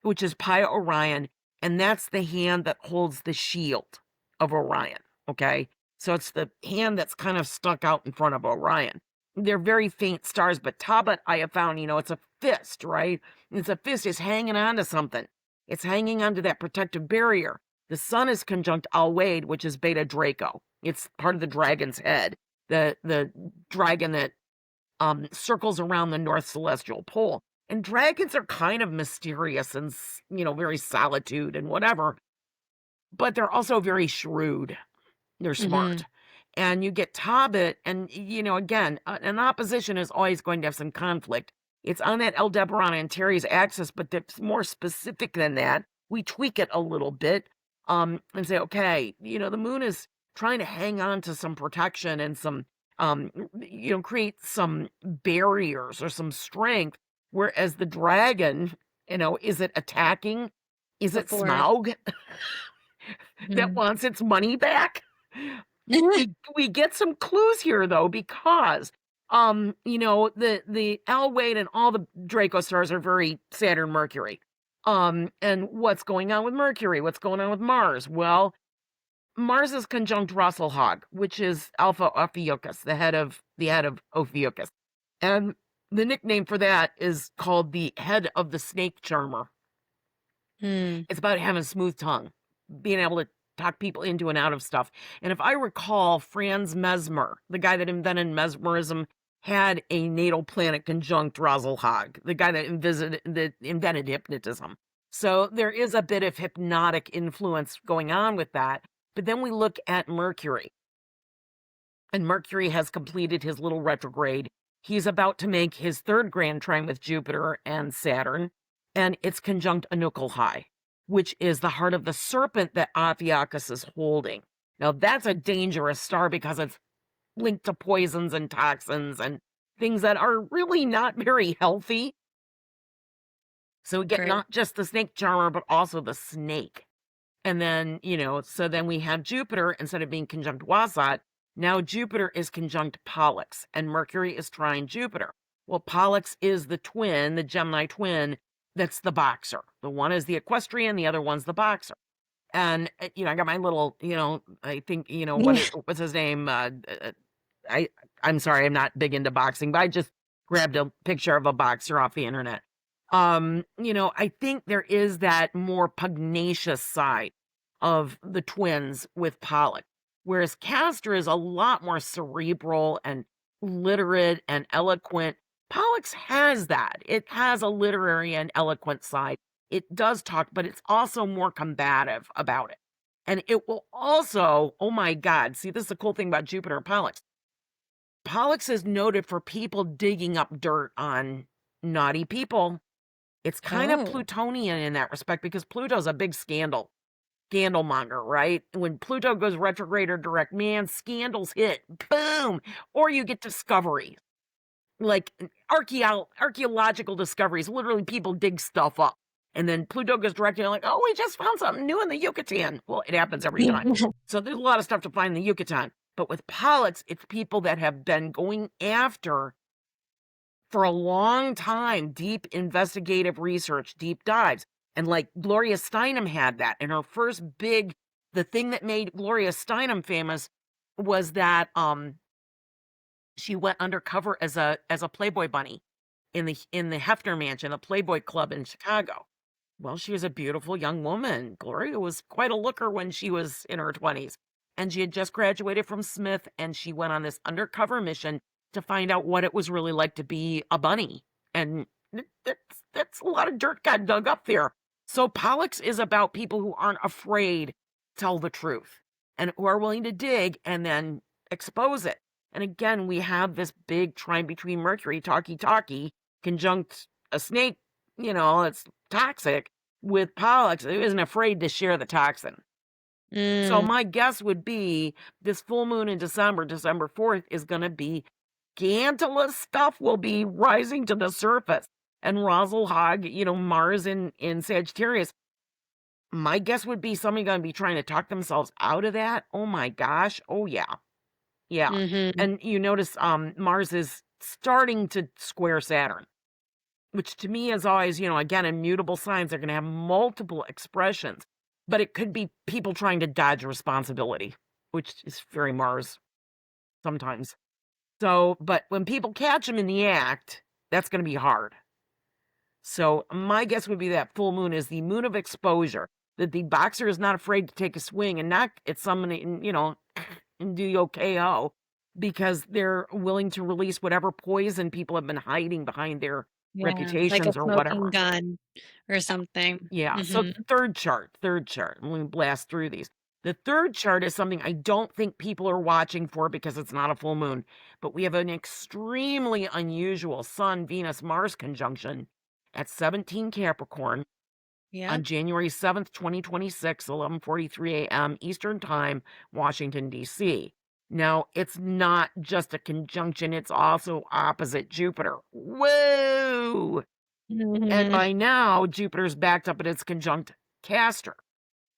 which is Pi Orion, and that's the hand that holds the shield of Orion. Okay. So it's the hand that's kind of stuck out in front of Orion. They're very faint stars, but Tobit, I have found, it's a fist, right? It's a fist, is hanging on to something. It's hanging onto that protective barrier. The sun is conjunct Alwade, which is Beta Draco. It's part of the dragon's head, the dragon that circles around the North Celestial Pole. And dragons are kind of mysterious and, very solitude and whatever, but they're also very shrewd. They're Mhm. smart. And you get Tobit, and, again, an opposition is always going to have some conflict. It's on that Aldebaran Antares axis, but it's more specific than that. We tweak it a little bit and say, okay, the moon is trying to hang on to some protection and some, create some barriers or some strength. Whereas the dragon, is it attacking? Is The it forest. Smaug that Mhm. wants its money back? We get some clues here though, because the Alwade and all the Draco stars are very Saturn Mercury. And what's going on with Mercury? What's going on with Mars? Well, Mars is conjunct Russell Hog, which is Alpha Ophiuchus, the head of Ophiuchus. And the nickname for that is called the head of the snake charmer. Mm. It's about having a smooth tongue, being able to talk people into and out of stuff. And if I recall, Franz Mesmer, the guy that invented mesmerism, had a natal planet conjunct Razelhag, the guy that invented hypnotism. So there is a bit of hypnotic influence going on with that. But then we look at Mercury, and Mercury has completed his little retrograde. He's about to make his third grand trine with Jupiter and Saturn, and it's conjunct Anukulhai, which is the heart of the serpent that Ophiuchus is holding. Now, that's a dangerous star because it's linked to poisons and toxins and things that are really not very healthy. So we get Great. not just the snake charmer, but also the snake. And then, so then we have Jupiter, instead of being conjunct Wasat, now Jupiter is conjunct Pollux, and Mercury is trine Jupiter. Well, Pollux is the twin, the Gemini twin, that's the boxer. The one is the equestrian, the other one's the boxer. And, I got my little, I think, Yeah. what's his name? I, I'm sorry, I'm not big into boxing, but I just grabbed a picture of a boxer off the internet. I think there is that more pugnacious side of the twins with Pollock, whereas Castor is a lot more cerebral and literate and eloquent. Pollux has that. It has a literary and eloquent side. It does talk, but it's also more combative about it. And it will also, oh my God, see, this is the cool thing about Jupiter and Pollux. Pollux is noted for people digging up dirt on naughty people. It's kind of Oh. Plutonian in that respect because Pluto's a big scandalmonger, right? When Pluto goes retrograde or direct, man, scandals hit. Boom! Or you get discoveries, like archaeological discoveries. Literally, people dig stuff up. And then Pluto goes direct, and you're like, oh, we just found something new in the Yucatan. Well, it happens every time. So there's a lot of stuff to find in the Yucatan. But with Pollux, it's people that have been going after for a long time, deep investigative research, deep dives. And like Gloria Steinem had that. And her first the thing that made Gloria Steinem famous was that she went undercover as a Playboy bunny in the Hefner Mansion, a Playboy club in Chicago. Well, she was a beautiful young woman. Gloria was quite a looker when she was in her 20s. And she had just graduated from Smith, and she went on this undercover mission to find out what it was really like to be a bunny. And that's a lot of dirt got dug up there. So Pollux is about people who aren't afraid to tell the truth and who are willing to dig and then expose it. And again, we have this big trine between Mercury, talkie, conjunct a snake, it's toxic, with Pollux, who isn't afraid to share the toxin. So Mm. my guess would be this full moon in December 4th, is going to be scandalous stuff will be rising to the surface. And Rasalhag, Mars in Sagittarius, my guess would be somebody going to be trying to talk themselves out of that. Oh my gosh. Oh yeah. Yeah. Mhm. And you notice Mars is starting to square Saturn, which to me is always, again, immutable signs. They're going to have multiple expressions, but it could be people trying to dodge responsibility, which is very Mars sometimes. So, but when people catch them in the act, that's going to be hard. So my guess would be that full moon is the moon of exposure, that the boxer is not afraid to take a swing and knock at somebody and, and do the KO, because they're willing to release whatever poison people have been hiding behind their Yeah, like a reputations or smoking whatever. gun or something. Yeah. So Mhm. third chart. I'm going to blast through these. The third chart is something I don't think people are watching for because it's not a full moon, but we have an extremely unusual Sun, Venus, Mars conjunction at 17 Capricorn on Yep. January 7th, 2026, 11:43 a.m. Eastern Time, Washington, D.C. Now, it's not just a conjunction, it's also opposite Jupiter. Whoa! And Mhm. by now, Jupiter's backed up at its conjunct Castor.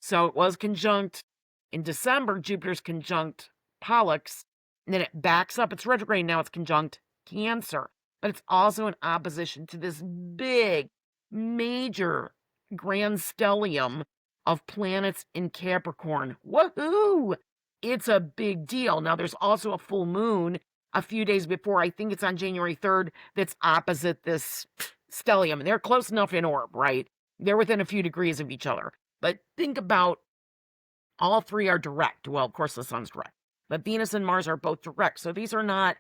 So it was conjunct in December, Jupiter's conjunct Pollux, and then it backs up. It's retrograde now, it's conjunct Cancer. But it's also in opposition to this big, major grand stellium of planets in Capricorn. Woohoo! It's a big deal. Now, there's also a full moon a few days before. I think it's on January 3rd, that's opposite this stellium. And they're close enough in orb, right? They're within a few degrees of each other. But think about all three are direct. Well, of course, the sun's direct, but Venus and Mars are both direct. So these are not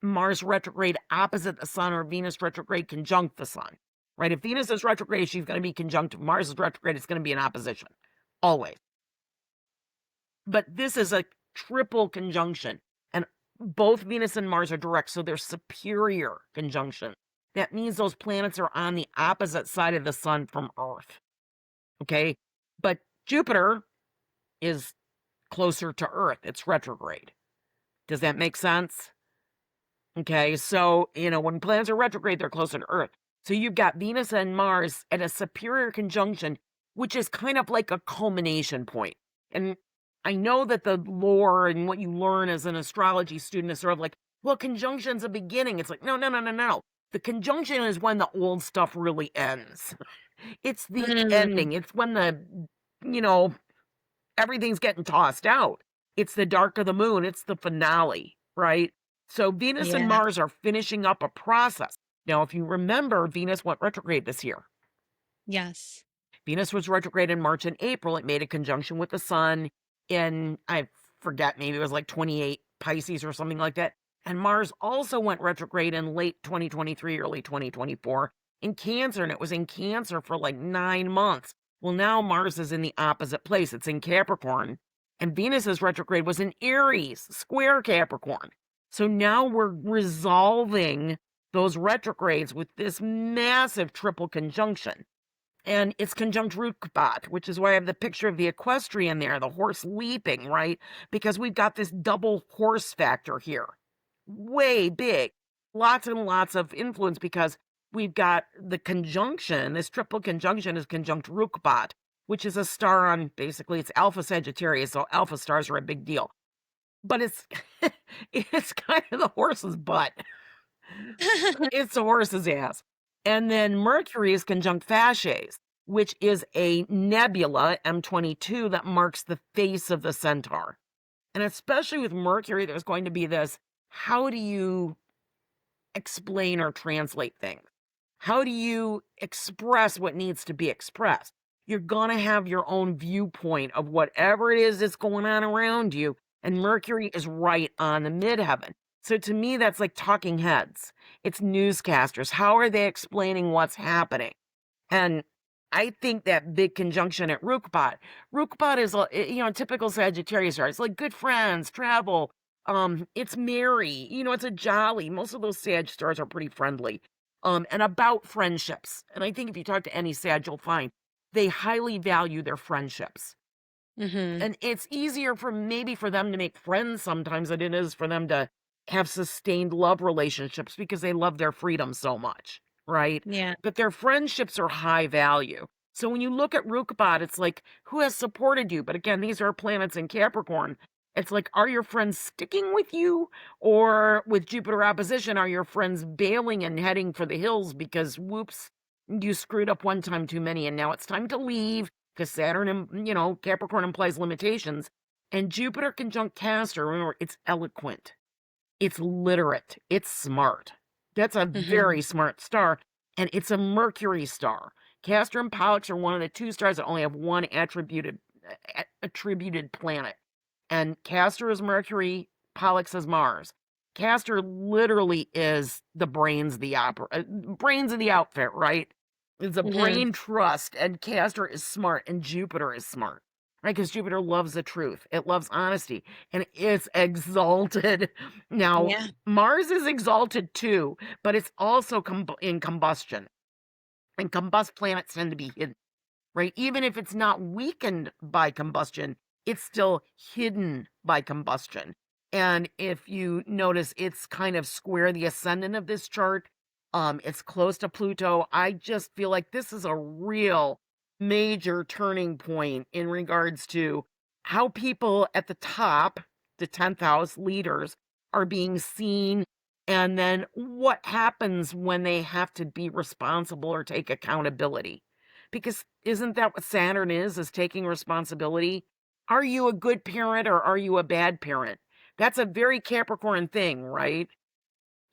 Mars retrograde opposite the sun or Venus retrograde conjunct the sun, right? If Venus is retrograde, she's going to be conjunct. If Mars is retrograde, it's going to be in opposition, always. But this is a triple conjunction, and both Venus and Mars are direct, so they're superior conjunction. That means those planets are on the opposite side of the sun from Earth, okay? But Jupiter is closer to Earth. It's retrograde. Does that make sense? Okay, so, when planets are retrograde, they're closer to Earth. So you've got Venus and Mars at a superior conjunction, which is kind of like a culmination point. And I know that the lore and what you learn as an astrology student is sort of like, well, conjunction's a beginning. It's like, no, no, no, no, no. The conjunction is when the old stuff really ends. It's the Mm. ending. It's when you know, everything's getting tossed out. It's the dark of the moon. It's the finale, right? So Venus and Yeah. Mars are finishing up a process. Now, if you remember, Venus went retrograde this year. Yes. Venus was retrograde in March and April. It made a conjunction with the sun in, I forget, maybe it was like 28 Pisces or something like that. And Mars also went retrograde in late 2023, early 2024 in Cancer. And it was in Cancer for like 9 months. Well, now Mars is in the opposite place. It's in Capricorn. And Venus's retrograde was in Aries, square Capricorn. So now we're resolving those retrogrades with this massive triple conjunction. And it's conjunct Rukbat, which is why I have the picture of the equestrian there, the horse leaping, right? Because we've got this double horse factor here. Way big. Lots and lots of influence because we've got the conjunction, this triple conjunction is conjunct Rukbat, which is a star on, basically, it's Alpha Sagittarius, so alpha stars are a big deal. But it's it's kind of the horse's butt. It's a horse's ass. And then Mercury is conjunct Fasces, which is a nebula, M22, that marks the face of the centaur. And especially with Mercury, there's going to be this, how do you explain or translate things? How do you express what needs to be expressed? You're going to have your own viewpoint of whatever it is that's going on around you. And Mercury is right on the midheaven. So to me, that's like talking heads. It's newscasters. How are they explaining what's happening? And I think that big conjunction at Rukbat is, typical Sagittarius star. It's like good friends, travel. It's merry. It's a jolly. Most of those Sag stars are pretty friendly. And about friendships. And I think if you talk to any Sag, you'll find they highly value their friendships. Mm-hmm. And it's easier for them to make friends sometimes than it is for them to have sustained love relationships because they love their freedom so much, right? Yeah. But their friendships are high value. So when you look at Rukbat, it's like, who has supported you? But again, these are planets in Capricorn. It's like, are your friends sticking with you? Or with Jupiter opposition, are your friends bailing and heading for the hills because, whoops, you screwed up one time too many and now it's time to leave because Saturn, Capricorn implies limitations. And Jupiter conjunct Castor, remember, it's eloquent. It's literate. It's smart. That's a Mm-hmm. very smart star. And it's a Mercury star. Castor and Pollux are one of the two stars that only have one attributed planet. And Castor is Mercury, Pollux is Mars. Castor literally is the brains of the outfit, right? It's a Mm-hmm. brain trust, and Castor is smart, and Jupiter is smart, right? Because Jupiter loves the truth. It loves honesty, and it's exalted. Now, Yeah. Mars is exalted too, but it's also in combustion. And combust planets tend to be hidden, right? Even if it's not weakened by combustion, it's still hidden by combustion. And if you notice, it's kind of square the ascendant of this chart. It's close to Pluto. I just feel like this is a real major turning point in regards to how people at the top, the 10th house leaders, are being seen, and then what happens when they have to be responsible or take accountability. Because isn't that what Saturn is taking responsibility? Are you a good parent or are you a bad parent? That's a very Capricorn thing, right?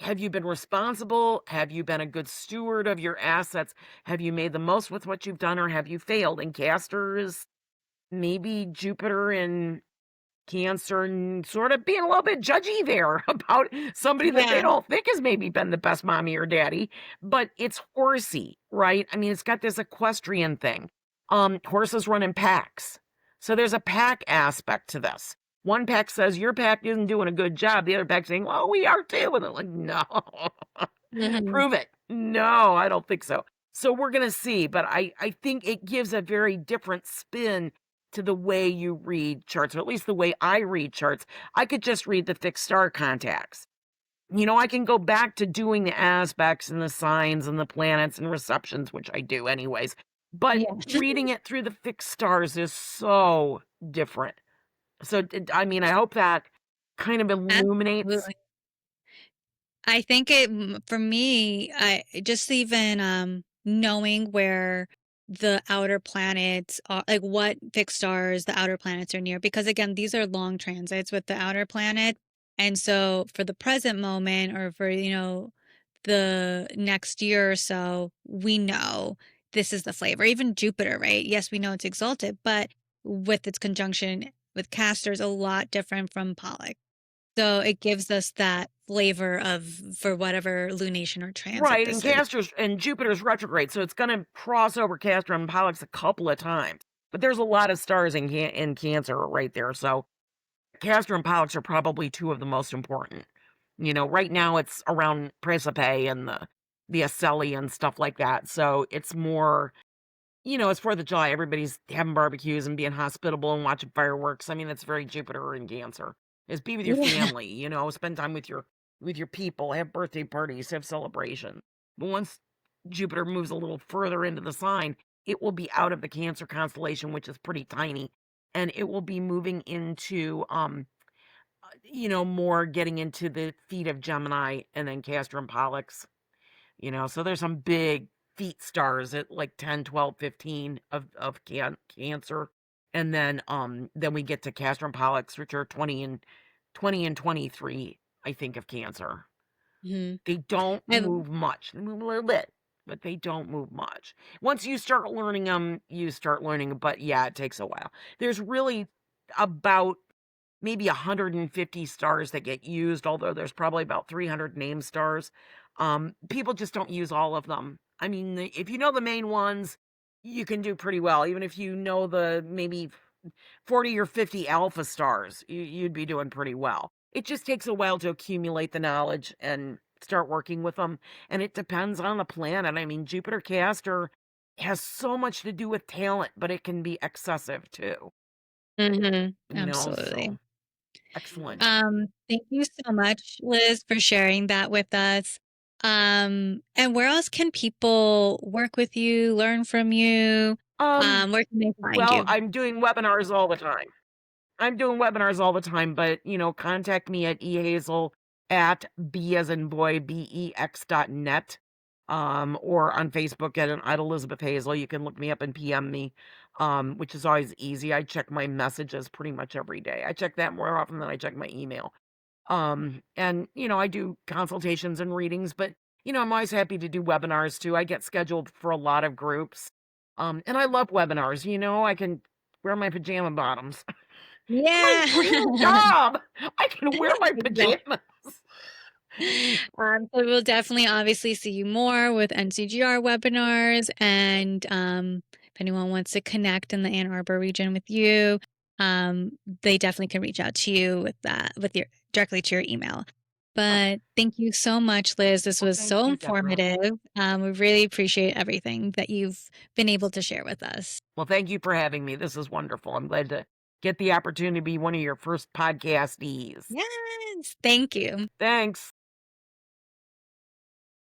Have you been responsible? Have you been a good steward of your assets? Have you made the most with what you've done or have you failed? And Castor is maybe Jupiter in Cancer and sort of being a little bit judgy there about somebody that they Yeah. don't think has maybe been the best mommy or daddy, but it's horsey, right? I mean, it's got this equestrian thing. Horses run in packs. So there's a pack aspect to this. One pack says your pack isn't doing a good job. The other pack saying, well, we are too. And they're like, no, Mm-hmm. prove it. No, I don't think so. So we're going to see, but I think it gives a very different spin to the way you read charts, or at least the way I read charts. I could just read the fixed star contacts. I can go back to doing the aspects and the signs and the planets and receptions, which I do anyways. But Yeah. reading it through the fixed stars is so different. So, I hope that kind of illuminates. Absolutely. I think for me, I just even knowing where the outer planets are, like what fixed stars the outer planets are near, because again, these are long transits with the outer planet. And so for the present moment or for, the next year or so, we know this is the flavor. Even Jupiter, right? Yes, we know it's exalted, but with its conjunction with Castor is a lot different from Pollux. So it gives us that flavor of for whatever lunation or transit Right, and this is. Castor's and Jupiter's retrograde, so it's going to cross over Castor and Pollux a couple of times. But there's a lot of stars in Cancer right there, so Castor and Pollux are probably two of the most important. Right now it's around Principe and the Aceli and stuff like that. So it's more, it's 4th of July. Everybody's having barbecues and being hospitable and watching fireworks. I mean, that's very Jupiter and Cancer. Is be with your Yeah. family, spend time with your people, have birthday parties, have celebrations. But once Jupiter moves a little further into the sign, it will be out of the Cancer constellation, which is pretty tiny, and it will be moving into more getting into the feet of Gemini and then Castor and Pollux. So there's some big feet stars at like 10, 12, 15 of Cancer. And then we get to Castor and Pollux, which are 20 and 23, I think, of Cancer. Mhm. They don't I move much. They move a little bit, but they don't move much. Once you start learning them, you start learning, but yeah, it takes a while. There's really about maybe 150 stars that get used, although there's probably about 300 name stars. People just don't use all of them. I mean, if you know the main ones, you can do pretty well. Even if you know the maybe 40 or 50 alpha stars, you'd be doing pretty well. It just takes a while to accumulate the knowledge and start working with them. And it depends on the planet. I mean, Jupiter Castor has so much to do with talent, but it can be excessive too, Mhm. so Absolutely. excellent. Thank you so much, Liz, for sharing that with us. And where else can people work with you, learn from you? Where can they find Well, you? I'm doing webinars all the time. But, contact me at ehazel at b as in boy, bex.net, or on Facebook at Elizabeth Hazel. You can look me up and PM me, which is always easy. I check my messages pretty much every day. I check that more often than I check my email. And, I do consultations and readings, but, I'm always happy to do webinars too. I get scheduled for a lot of groups. And I love webinars, I can wear my pajama bottoms. My Yeah. dream job. I can wear my Exactly. pajamas. So we'll definitely obviously see you more with NCGR webinars. And if anyone wants to connect in the Ann Arbor region with you, they definitely can reach out to you with that, with your directly to your email. Oh, But thank you so much, Liz. This well, was thank so you, Deborah. informative. We really appreciate everything that you've been able to share with us. Well, thank you for having me. This is wonderful. I'm glad to get the opportunity to be one of your first podcastees. Yes, thank you. Thanks.